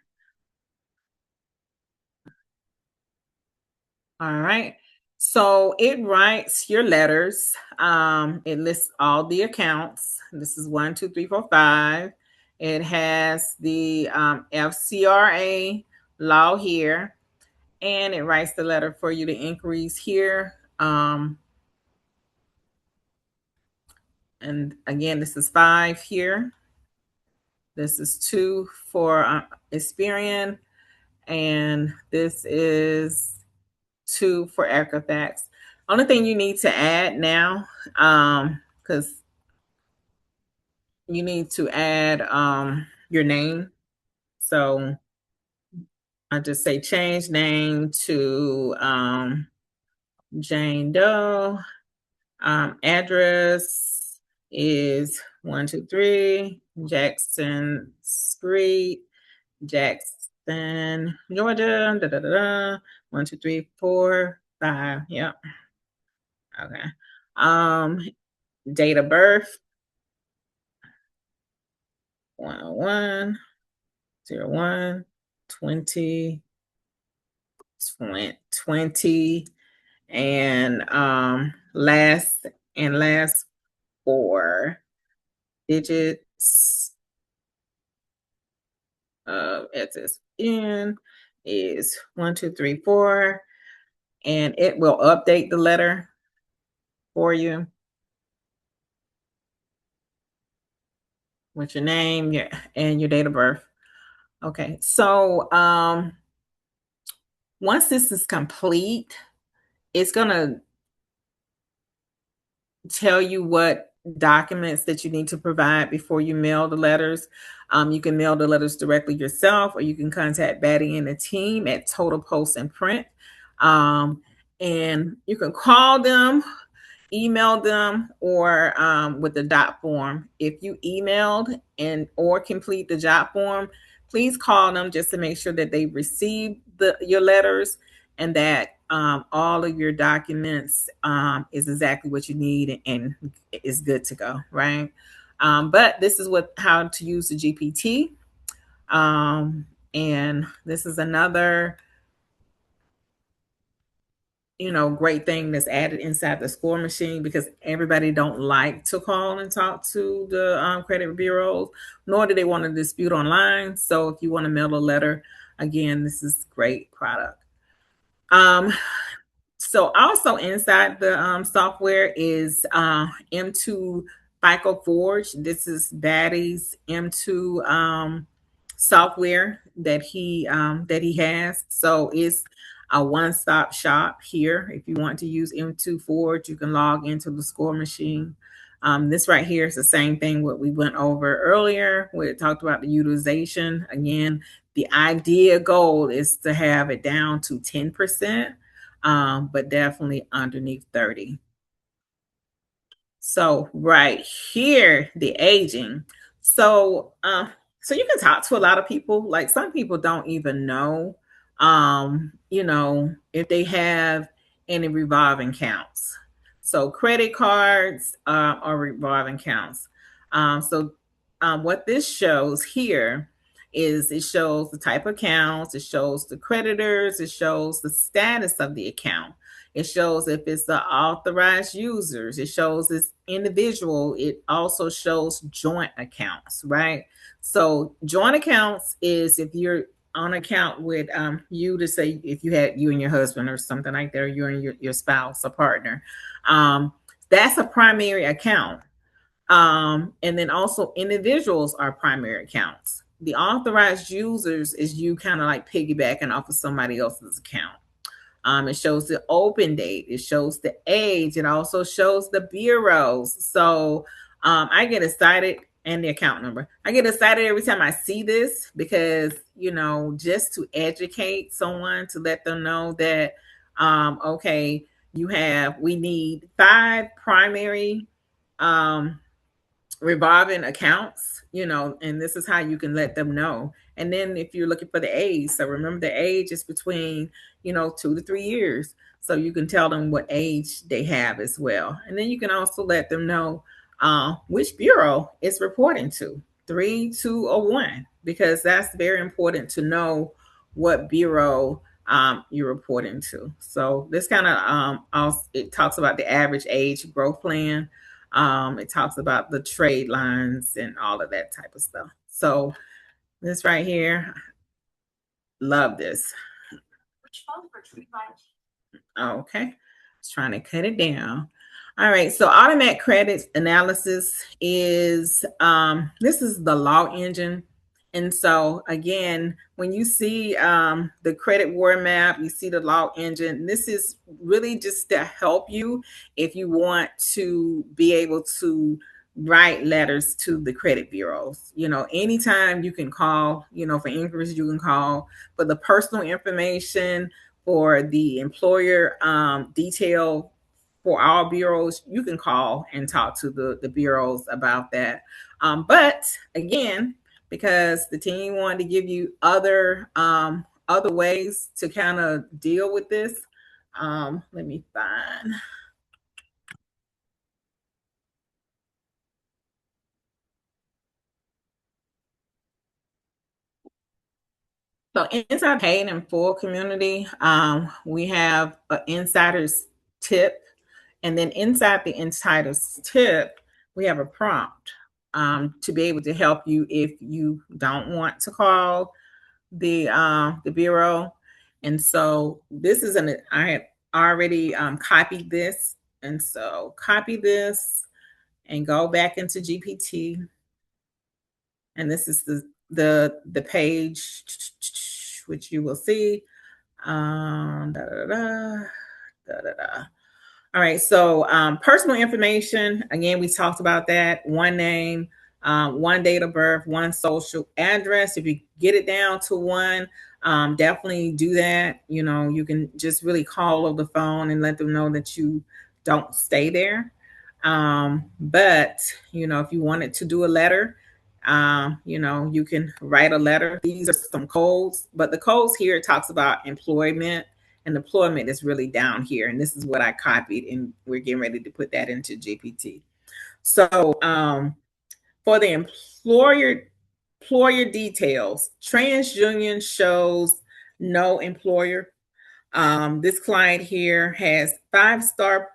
All right. So it writes your letters. It lists all the accounts. This is 1, 2, 3, 4, 5. It has the FCRA law here, and it writes the letter for you, the inquiries here. And again, this is 5 here. This is 2 for Experian, and this is 2 for Equifax. Only thing you need to add now, because you need to add your name. So I just say change name to Jane Doe. Address is 123 Jackson Street, Jackson, Georgia. Da, da, da, da. 1, 2, 3, 4, 5. Yep. Okay. Date of birth 101 01 20 20, and last 4 digits of SSN is 1, 2, 3, 4, and it will update the letter for you with your name, and your date of birth. Okay, so once this is complete, it's gonna tell you what documents that you need to provide before you mail the letters. You can mail the letters directly yourself, or you can contact Betty and the team at Total Post and Print. And you can call them, email them, or with the dot form. If you emailed and or complete the dot form, please call them just to make sure that they received your letters, and that all of your documents is exactly what you need and is good to go, right? But this is how to use the GPT. And this is another great thing that's added inside the score machine, because everybody don't like to call and talk to the credit bureaus, nor do they want to dispute online. So if you want to mail a letter, again, this is great product. So also inside the software is M2 FICO Forge. This is Batty's M2 software that he has. So it's a one-stop shop here. If you want to use M2 Forge, you can log into the score machine. This right here is the same thing what we went over earlier, where it talked about the utilization. Again, the idea goal is to have it down to 10%, but definitely underneath 30. So right here, the aging. So so you can talk to a lot of people. Like some people don't even know, if they have any revolving accounts. So credit cards are revolving accounts. So what this shows here is it shows the type of accounts, it shows the creditors, it shows the status of the account. It shows if it's the authorized users. It shows this individual. It also shows joint accounts, right? So joint accounts is if you're on account with you, to say if you had you and your husband or something like that, or you and your spouse or partner. That's a primary account. And then also individuals are primary accounts. The authorized users is you kind of like piggybacking off of somebody else's account. It shows the open date. It shows the age. It also shows the bureaus. So I get excited, and the account number. I get excited every time I see this, because, just to educate someone, to let them know that, okay, we need 5 primary revolving accounts, and this is how you can let them know. And then if you're looking for the age, so remember the age is between 2 to 3 years, so you can tell them what age they have as well. And then you can also let them know which bureau it's reporting to, 3, 2, or 1, because that's very important to know what bureau you're reporting to. So this kind of it talks about the average age growth plan. It talks about the trade lines and all of that type of stuff. So this right here, love this. Okay, just trying to cut it down. All right, so automatic credits analysis is this is the law engine. And so again, when you see the credit war map, you see the law engine. This is really just to help you if you want to be able to write letters to the credit bureaus. You know, anytime you can call, you know, for inquiries you can call, for the personal information, for the employer detail for all bureaus, you can call and talk to the bureaus about that. But again, because the team wanted to give you other ways to kind of deal with this, let me find. So inside paid in full community, we have an insider's tip, and then inside the insider's tip, we have a prompt to be able to help you if you don't want to call the bureau. And so this is I had already copied this, and so copy this and go back into GPT, and this is the page which you will see. Da, da, da, da, da, da. All right, so personal information. Again, we talked about that. One name, one date of birth, one social address. If you get it down to one, definitely do that. You know, you can just really call over the phone and let them know that you don't stay there. But you know, if you wanted to do a letter, you know, you can write a letter. These are some codes, but the codes here talks about employment, and employment is really down here. And this is what I copied, and we're getting ready to put that into GPT. So for the employer details, TransUnion shows no employer. This client here has five-star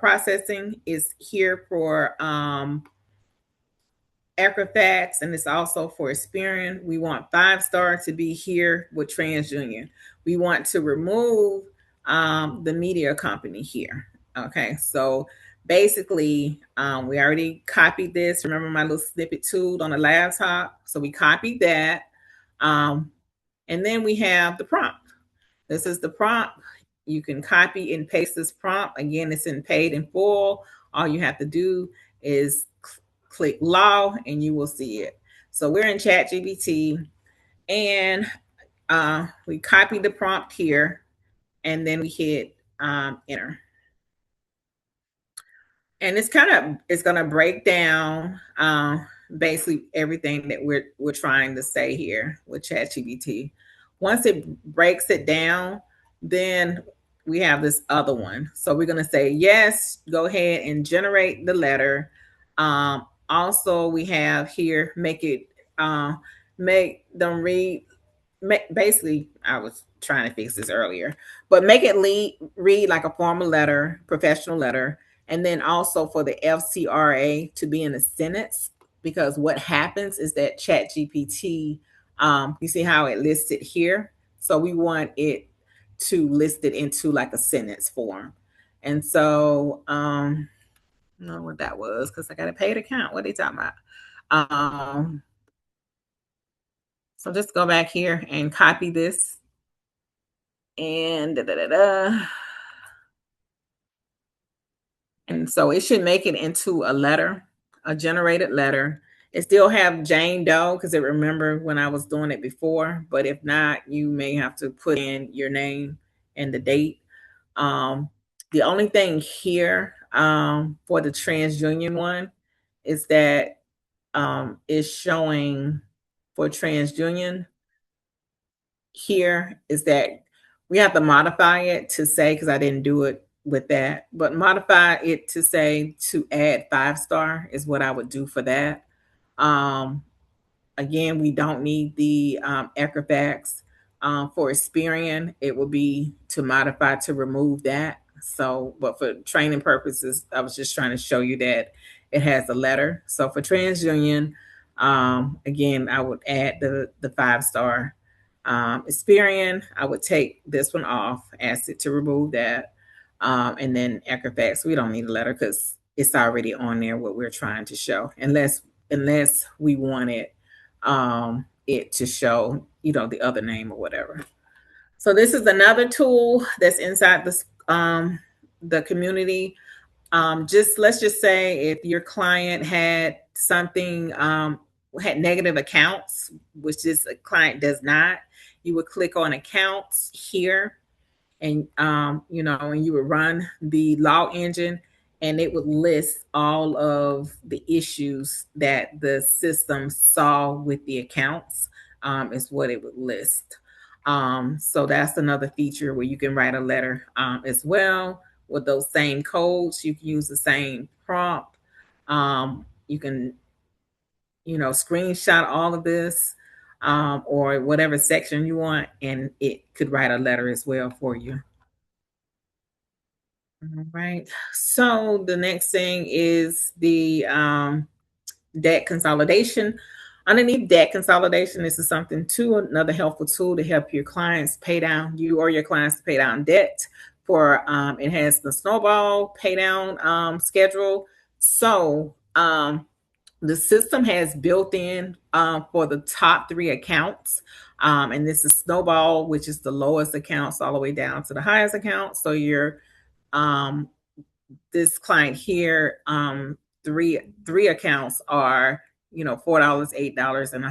processing is here for Equifax, and it's also for Experian. We want 5-star to be here with TransUnion. We want to remove the media company here. Okay, so basically, we already copied this. Remember my little snippet tool on the laptop? So we copied that. And then we have the prompt. This is the prompt. You can copy and paste this prompt. Again, it's in paid in full. All you have to do is click law and you will see it. So we're in ChatGPT, and we copy the prompt here, and then we hit enter. And it's gonna break down basically everything that we're trying to say here with ChatGPT. Once it breaks it down, then we have this other one. So we're gonna say yes, go ahead and generate the letter. Also, we have here make them read. Basically, I was trying to fix this earlier, but make it read like a formal letter, professional letter, and then also for the FCRA to be in a sentence, because what happens is that Chat GPT, you see how it lists it here, so we want it to list it into like a sentence form. And so I don't know what that was because I got a paid account. What are they talking about? So just go back here and copy this, and da, da, da, da. And so it should make it into a letter, a generated letter. It still have Jane Doe because it remember when I was doing it before, but if not, you may have to put in your name and the date. The only thing here for the TransUnion one is that is showing for TransUnion here is that we have to modify it to say, because I didn't do it with that, but modify it to say to add 5-star is what I would do for that. Um, Again, we don't need the Equifax. For Experian, it will be to modify to remove that. So, but for training purposes, I was just trying to show you that it has a letter. So for TransUnion, again, I would add the 5-star. Experian, I would take this one off, ask it to remove that. And then Equifax, we don't need a letter because it's already on there what we're trying to show, unless we wanted it to show, the other name or whatever. So this is another tool that's inside the community. Just let's just say if your client had something had negative accounts, which this client does not, you would click on accounts here, and and you would run the log engine, and it would list all of the issues that the system saw with the accounts. Is what it would list. So that's another feature where you can write a letter as well with those same codes. You can use the same prompt. You can screenshot all of this, or whatever section you want, and it could write a letter as well for you. All right. So the next thing is the debt consolidation. Underneath debt consolidation, this is something too, another helpful tool to help your clients pay down, you or your clients to pay down debt. It has the snowball pay down schedule. So the system has built in for the top 3 accounts. And this is snowball, which is the lowest accounts all the way down to the highest account. So your this client here, three accounts are $4, $8, and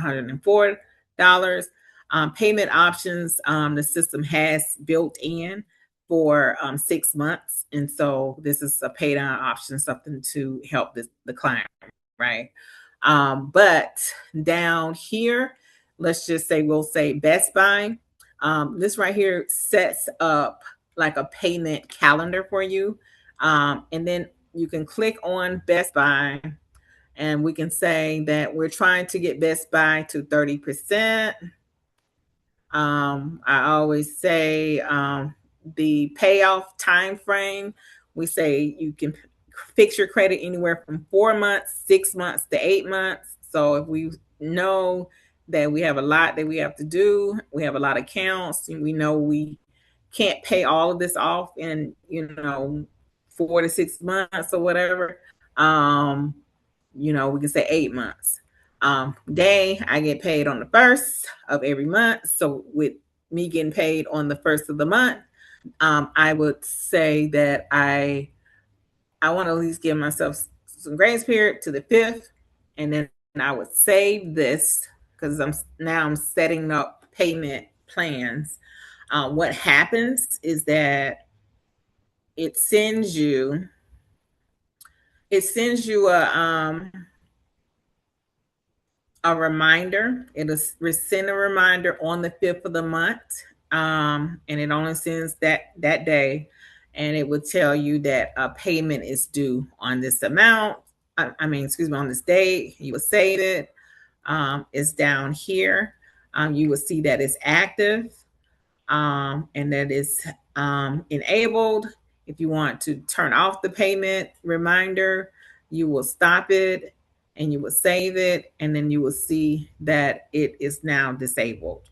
$104. Payment options, the system has built in for 6 months, and so this is a pay down option, something to help the client, right? But down here, let's just say we'll say Best Buy. This right here sets up like a payment calendar for you. And then you can click on Best Buy, and we can say that we're trying to get Best Buy to 30%. I always say the payoff time frame, we say you can fix your credit anywhere from 4 months, 6 months to 8 months. So if we know that we have a lot that we have to do, we have a lot of accounts, and we know we can't pay all of this off in 4 to 6 months or whatever, we can say 8 months. Day, I get paid on the first of every month. So with me getting paid on the first of the month, I would say that I want to at least give myself some grace period to the 5th, and then I would save this because I'm setting up payment plans. What happens is that it sends you a reminder. It'll send a reminder on the 5th of the month, and it only sends that day, and it will tell you that a payment is due on this amount. Excuse me, on this date. You will save it. It's down here. You will see that it's active, and that it's enabled. If you want to turn off the payment reminder, you will stop it and you will save it, and then you will see that it is now disabled.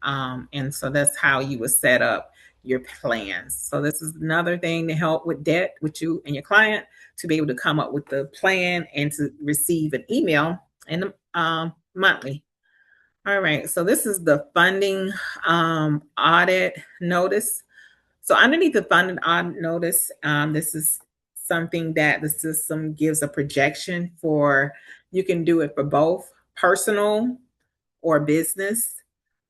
And so that's how you would set up your plans. So this is another thing to help with debt with you and your client, to be able to come up with the plan and to receive an email and monthly. All right, so this is the funding audit notice. So underneath the funding audit notice, this is something that the system gives a projection for. You can do it for both personal or business,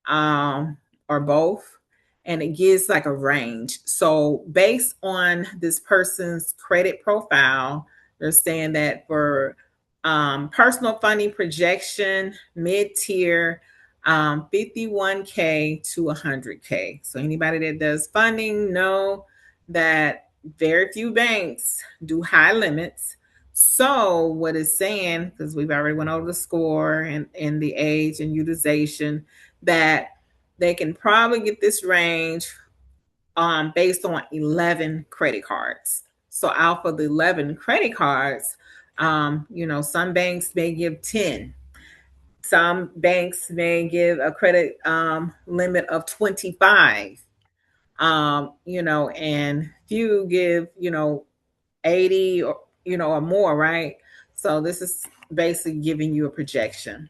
or both, and it gives like a range. So based on this person's credit profile, they're saying that for personal funding projection, mid-tier, 51K to 100K. So anybody that does funding know that very few banks do high limits. So what it's saying, because we've already went over the score and the age and utilization, that they can probably get this range based on 11 credit cards. So out of the 11 credit cards, some banks may give 10. Some banks may give a credit limit of 25. And few give, 80 or, or more, right? So this is basically giving you a projection.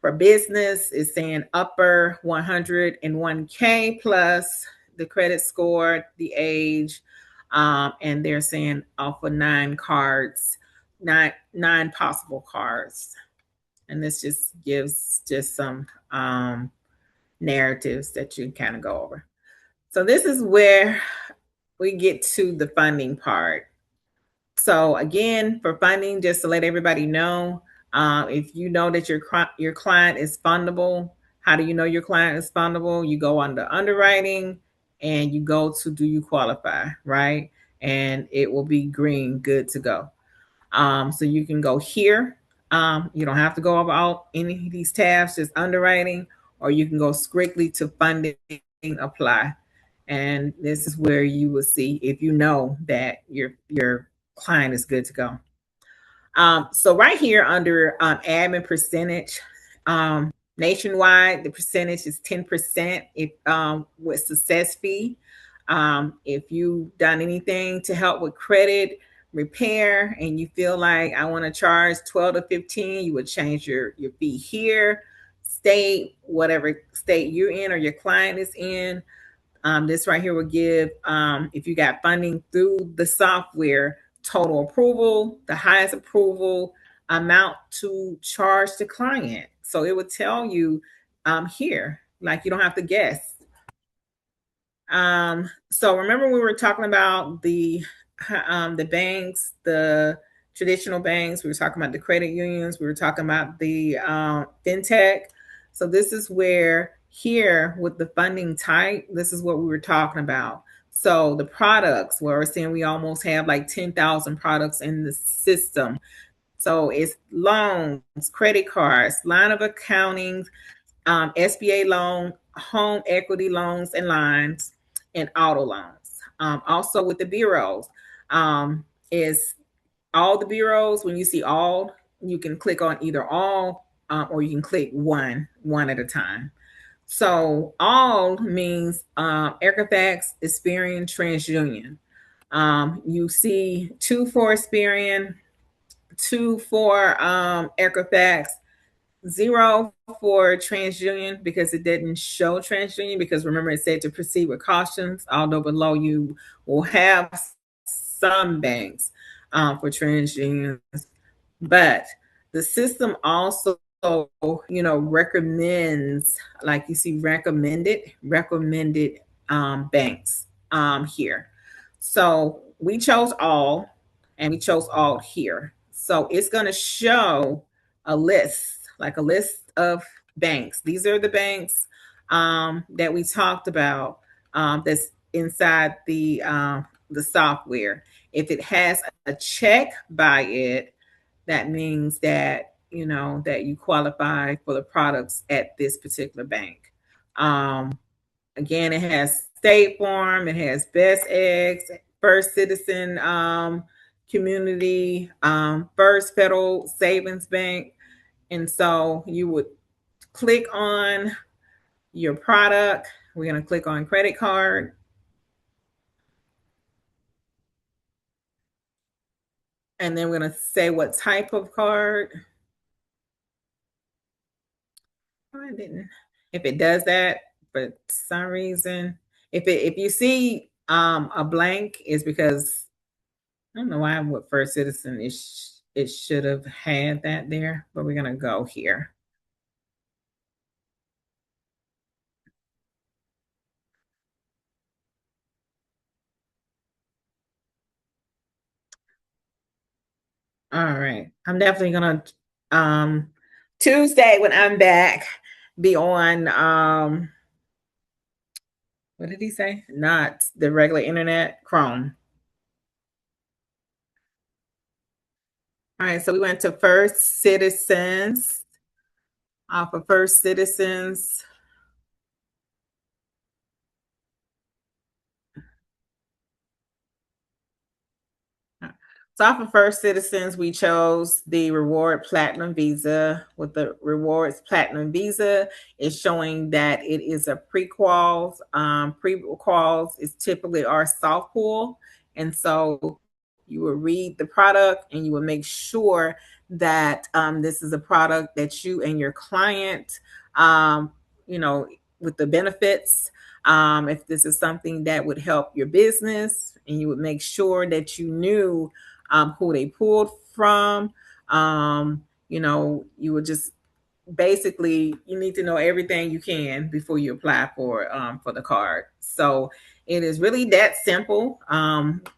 For business, it's saying upper 101K plus the credit score, the age, and they're saying off of nine cards, nine possible cards. And this just gives just some narratives that you can kind of go over. So this is where we get to the funding part. So again, for funding, just to let everybody know, if you know that your client is fundable, how do you know your client is fundable? You go under underwriting and you go to do you qualify, right? And it will be green, good to go. So you can go here. You don't have to go about any of these tabs, just underwriting, or you can go strictly to funding, apply. And this is where you will see if you know that your client is good to go. So right here under admin percentage, nationwide, the percentage is 10% if with success fee. If you've done anything to help with credit repair and you feel like I want to charge 12 to 15, you would change your fee here. State, whatever state you're in or your client is in. This right here will give, if you got funding through the software, total approval, the highest approval amount to charge the client. So it would tell you here, like you don't have to guess. So remember we were talking about the banks, the traditional banks. We were talking about the credit unions. We were talking about the fintech. So this is where here with the funding type, this is what we were talking about. So the products, where we're saying we almost have like 10,000 products in the system. So it's loans, credit cards, line of accounting, SBA loan, home equity loans and lines, and auto loans. Also with the bureaus, is all the bureaus. When you see all, you can click on either all or you can click one at a time. So all means Equifax, Experian, TransUnion. You see two for Experian, two for Equifax, zero for TransUnion because it didn't show TransUnion because remember it said to proceed with cautions, although below you will have some banks for TransUnion. But the system also, recommends, like you see recommended banks here. So we chose all and we chose all here. So it's going to show a list, like a list of banks. These are the banks that we talked about that's inside the software. If it has a check by it, that means that that you qualify for the products at this particular bank. Again, it has State Farm, it has Best Eggs, First Citizen Community, First Federal Savings Bank. And so you would click on your product. We're going to click on credit card. And then we're going to say what type of card. Oh, I didn't. If it does that for some reason, if you see a blank, is because I don't know why with First Citizen it should have had that there, but we're gonna go here. All right, I'm definitely gonna Tuesday when I'm back be on what did he say? Not the regular internet, Chrome. All right, so we went to First Citizens. Off of First Citizens. So for First Citizens, we chose the Reward Platinum Visa. With the Rewards Platinum Visa, it's showing that it is a pre-quals. Pre-quals is typically our soft pull. And so you will read the product and you will make sure that this is a product that you and your client, um, you know, with the benefits, if this is something that would help your business, and you would make sure that you knew who they pulled from. You would just basically you need to know everything you can before you apply for the card. So it is really that simple.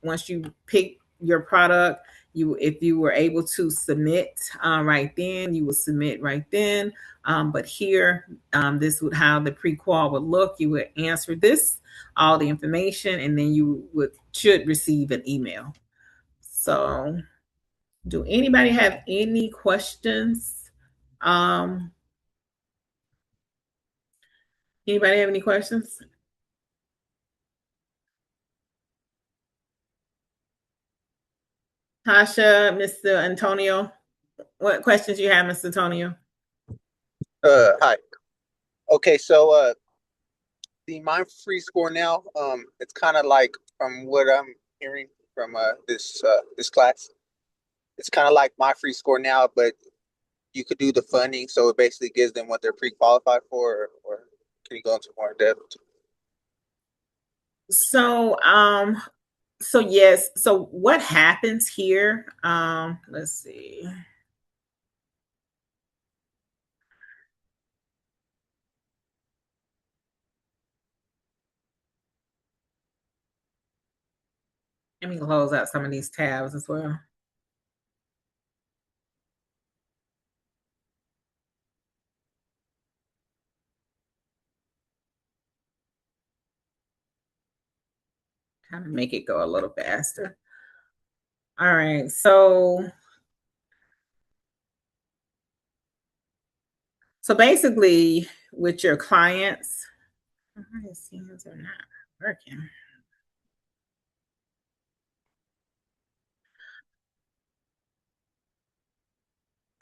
Once you pick your product, if you were able to submit right then, you will submit right then. But here, this would how the pre-qual would look. You would answer this, all the information, and then you should receive an email. So, do anybody have any questions? Anybody have any questions? Tasha, Mr. Antonio, what questions you have, Mr. Antonio? Hi. Okay, so the My Free Score Now, it's kind of like from what I'm hearing from this class, it's kind of like My Free Score Now, but you could do the funding, so it basically gives them what they're pre-qualified for, or can you go into more depth? So, so yes. So what happens here? Let's see. Let me close out some of these tabs as well. Kind of make it go a little faster. All right, so basically with your clients, my scenes are not working.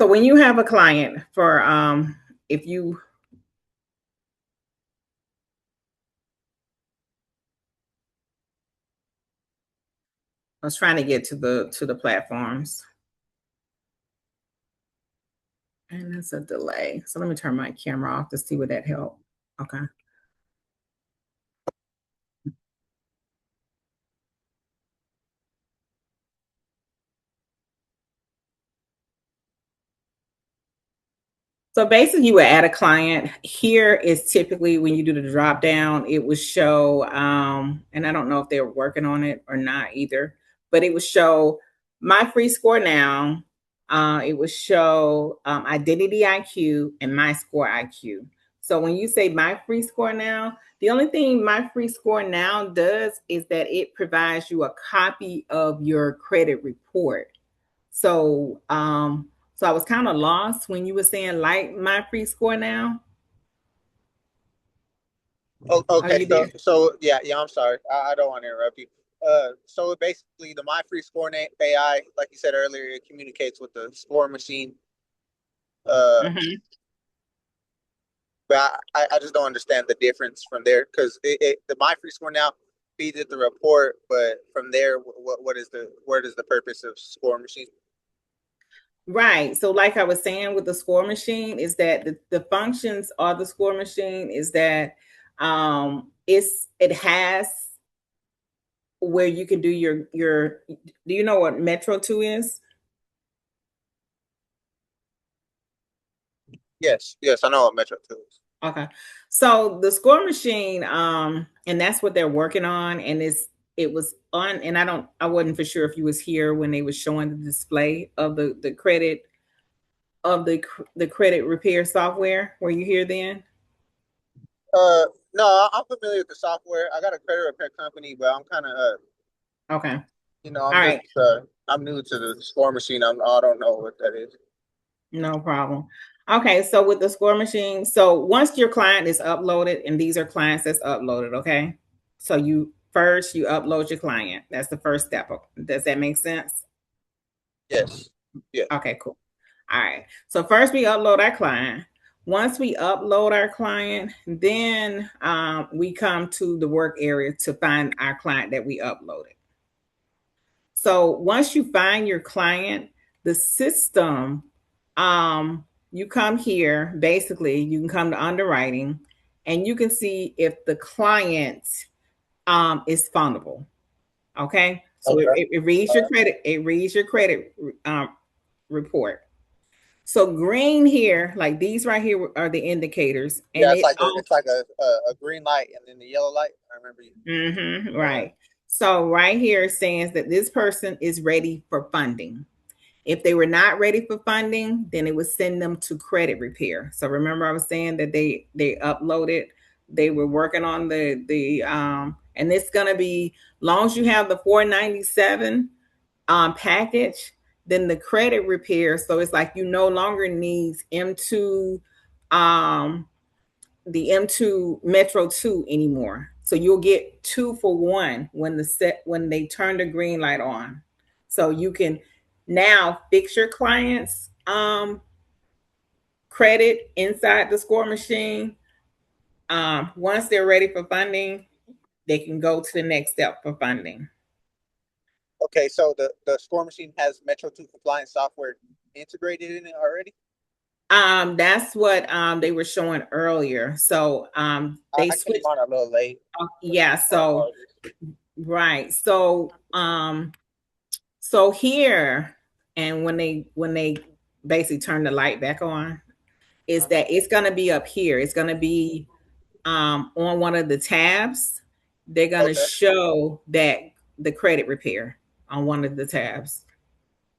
So when you have a client for if you I was trying to get to the platforms. And it's a delay. So let me turn my camera off to see would that help. Okay. So basically, you would add a client. Here is typically when you do the drop down, it would show, and I don't know if they're working on it or not either, but it would show My Free Score Now. It would show Identity IQ and My Score IQ. So when you say My Free Score Now, the only thing My Free Score Now does is that it provides you a copy of your credit report. So, so I was kind of lost when you were saying like My Free Score Now. Oh, Are okay, you there? so yeah, I'm sorry, I don't want to interrupt you. So basically, the My Free Score AI, like you said earlier, it communicates with the score machine. Mm-hmm. But I just don't understand the difference from there because the My Free Score Now feeds it the report, but from there, what is where does the purpose of score machine? Right. So, like I was saying with the score machine, is that the functions of the score machine is that it has where you can do your do you know what Metro 2 is? Yes, I know what Metro 2 is. Okay. So the score machine, and that's what they're working on. And it was on, and I wasn't for sure if you was here when they was showing the display of the credit of the credit repair software. Were you here then? No, I'm familiar with the software. I got a credit repair company, but I'm kind of Okay. All I'm just right. I'm new to the score machine. I don't know what that is. No problem. Okay, so with the score machine, so once your client is uploaded, and these are clients that's uploaded, okay? So you upload your client. That's the first step. Does that make sense? Yes. Yes. Okay, cool. All right. So first we upload our client. Once we upload our client, then we come to the work area to find our client that we uploaded. So once you find your client, the system, you come here, basically, you can come to underwriting and you can see if the client is fundable. Okay. So Okay. it reads your credit, report. So green here, like these right here are the indicators. Yeah, And it's like a green light and then the yellow light. I remember you. right. So right here it says that this person is ready for funding. If they were not ready for funding, then it would send them to credit repair. So remember I was saying that they uploaded, they were working on the and it's gonna be, long as you have the 497 package, then the credit repair. So it's like you no longer needs M2, the M2 Metro 2 anymore. So you'll get 2 for 1 when they turn the green light on. So you can now fix your clients credit inside the score machine. Once they're ready for funding, they can go to the next step for funding. Okay, so the score machine has Metro 2 compliance software integrated in it already? That's what they were showing earlier. So they I switched. came on a little late. Yeah, so right. So so here, and when they basically turn the light back on, is that it's gonna be up here. It's gonna be on one of the tabs. They're gonna show that the credit repair on one of the tabs.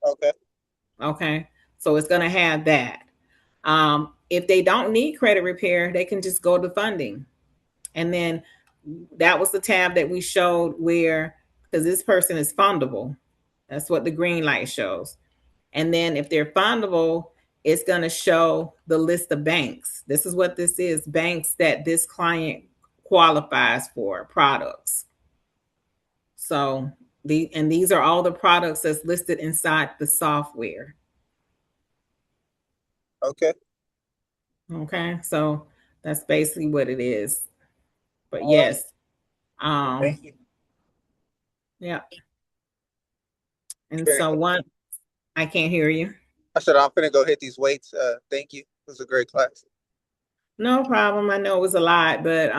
Okay. Okay. So it's gonna have that. If they don't need credit repair, they can just go to funding. And then that was the tab that we showed where, because this person is fundable. That's what the green light shows. And then if they're fundable, it's going to show the list of banks. This is what this is, banks that this client qualifies for, products. So these are all the products that's listed inside the software. Okay. Okay. So that's basically what it is. But All yes. Thank you. Yeah. And so one, I can't hear you. I said I'm gonna go hit these weights. Thank you. It was a great class. No problem. I know it was a lot, but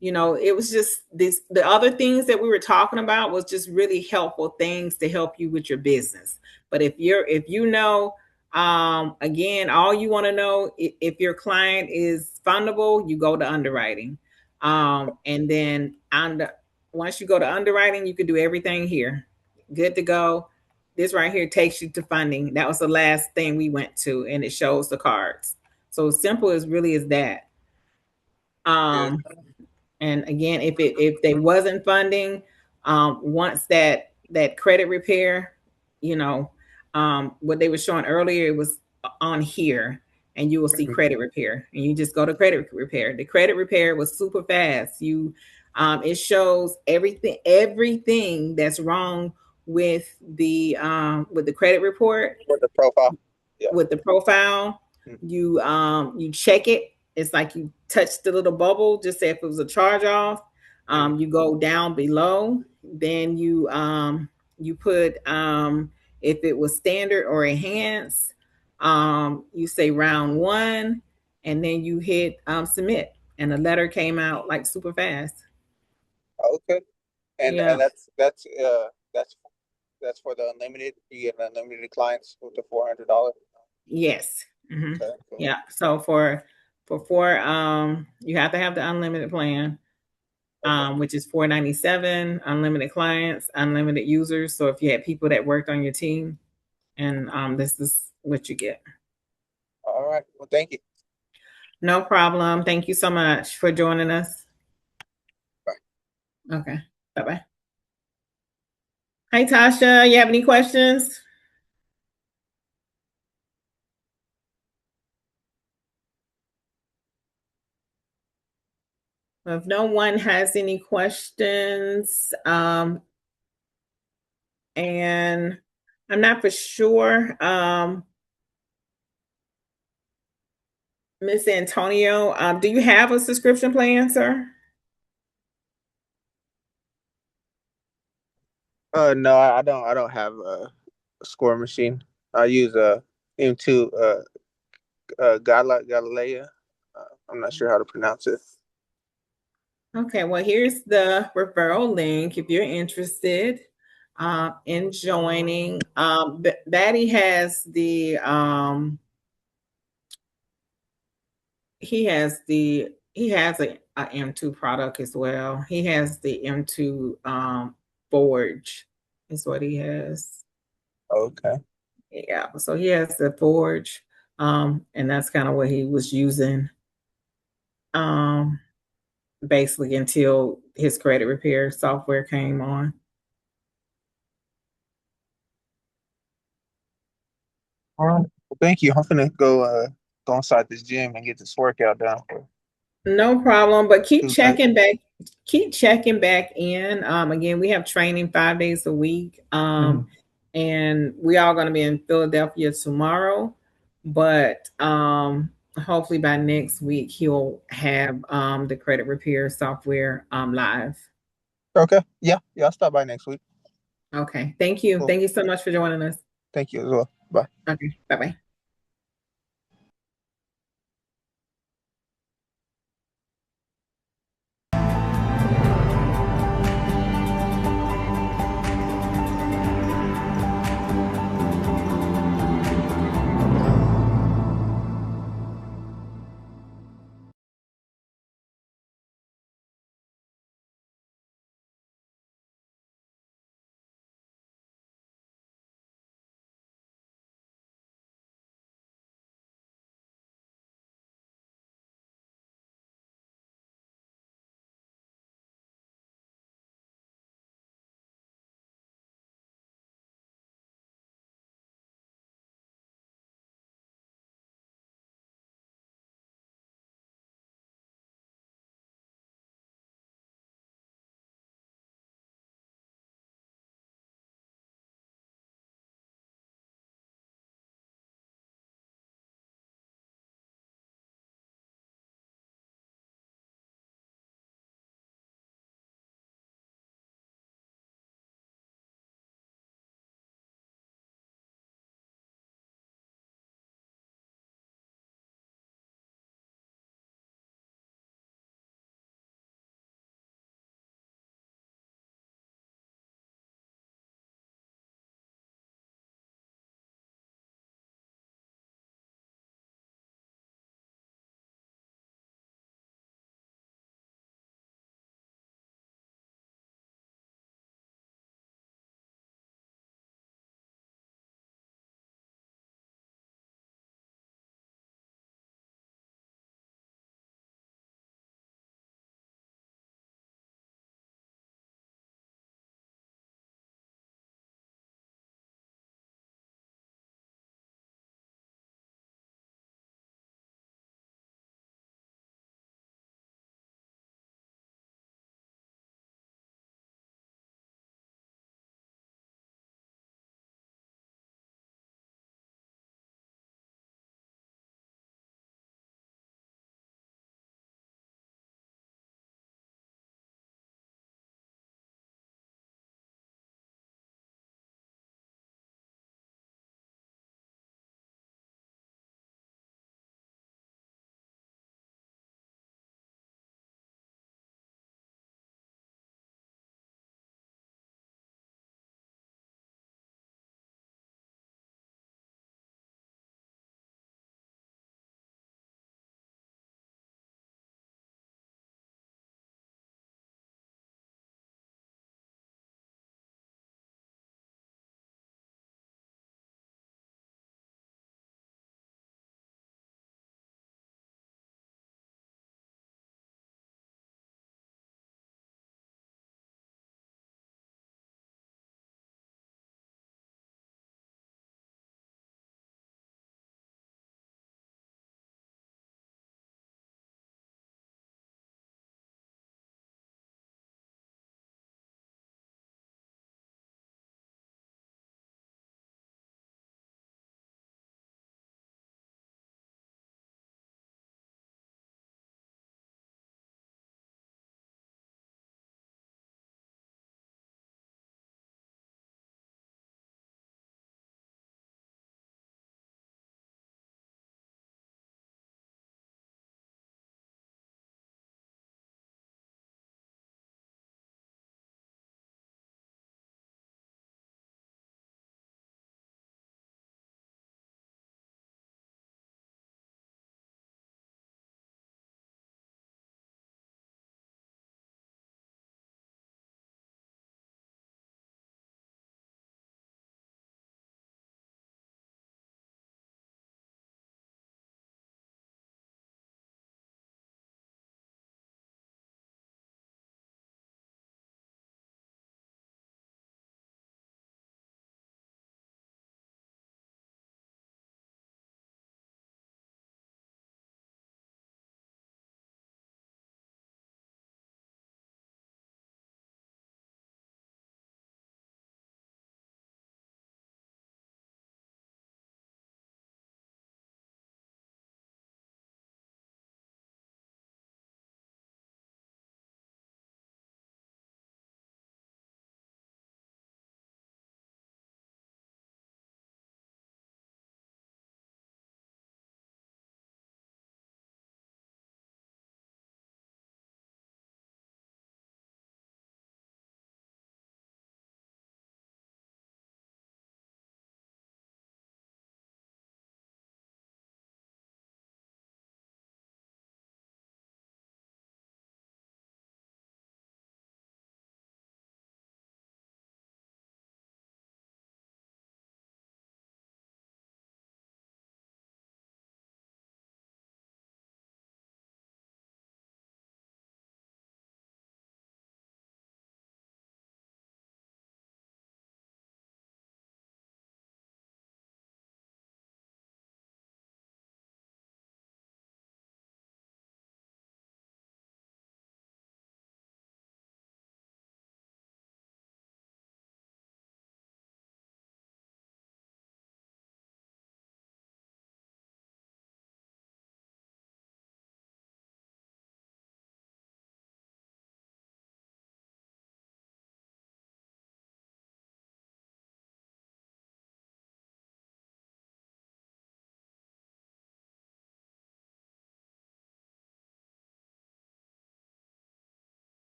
it was just the other things that we were talking about was just really helpful things to help you with your business. But if you know, again, all you want to know, if your client is fundable, you go to underwriting. And then once you go to underwriting, you can do everything here. Good to go. This right here takes you to funding. That was the last thing we went to, and it shows the cards. So simple as really is that. And again, if they wasn't funding, once that credit repair, what they were showing earlier, it was on here, and you will see credit repair, and you just go to credit repair. The credit repair was super fast. It shows everything that's wrong with the credit report, with the profile. Yeah. With the profile, you check it. It's like you touch the little bubble, just say if it was a charge off. You go down below, then you put if it was standard or enhanced, you say round 1, and then you hit submit, and the letter came out like super fast. Okay. And that's for the unlimited. You get unlimited clients with the $400. Yes. Mm-hmm. Okay, cool. Yeah. So for you have to have the unlimited plan, which is $497, unlimited clients, unlimited users. So if you had people that worked on your team, and this is what you get. All right. Well, thank you. No problem. Thank you so much for joining us. Bye. Okay. Bye-bye. Hi, Tasha. You have any questions? If no one has any questions, and I'm not for sure. Miss Antonio, do you have a subscription plan, sir? No, I don't have a score machine. I use a M2 Galilea. I'm not sure how to pronounce it. Okay, well, here's the referral link if you're interested in joining. Batty has the he has a M2 product as well. He has the M2 Forge is what he has. Okay. Yeah, so he has the Forge, and that's kind of what he was using, basically until his credit repair software came on. All right. Well, thank you. I'm gonna go inside this gym and get this workout done for No problem, but keep Tuesday. checking back. Keep checking back in. Again, we have training 5 days a week, and we are going to be in Philadelphia tomorrow. But hopefully by next week he'll have the credit repair software live. Okay. Yeah. Yeah. I'll stop by next week. Okay, thank you. Cool. Thank you so much for joining us. Thank you as well. Bye. Okay, bye bye.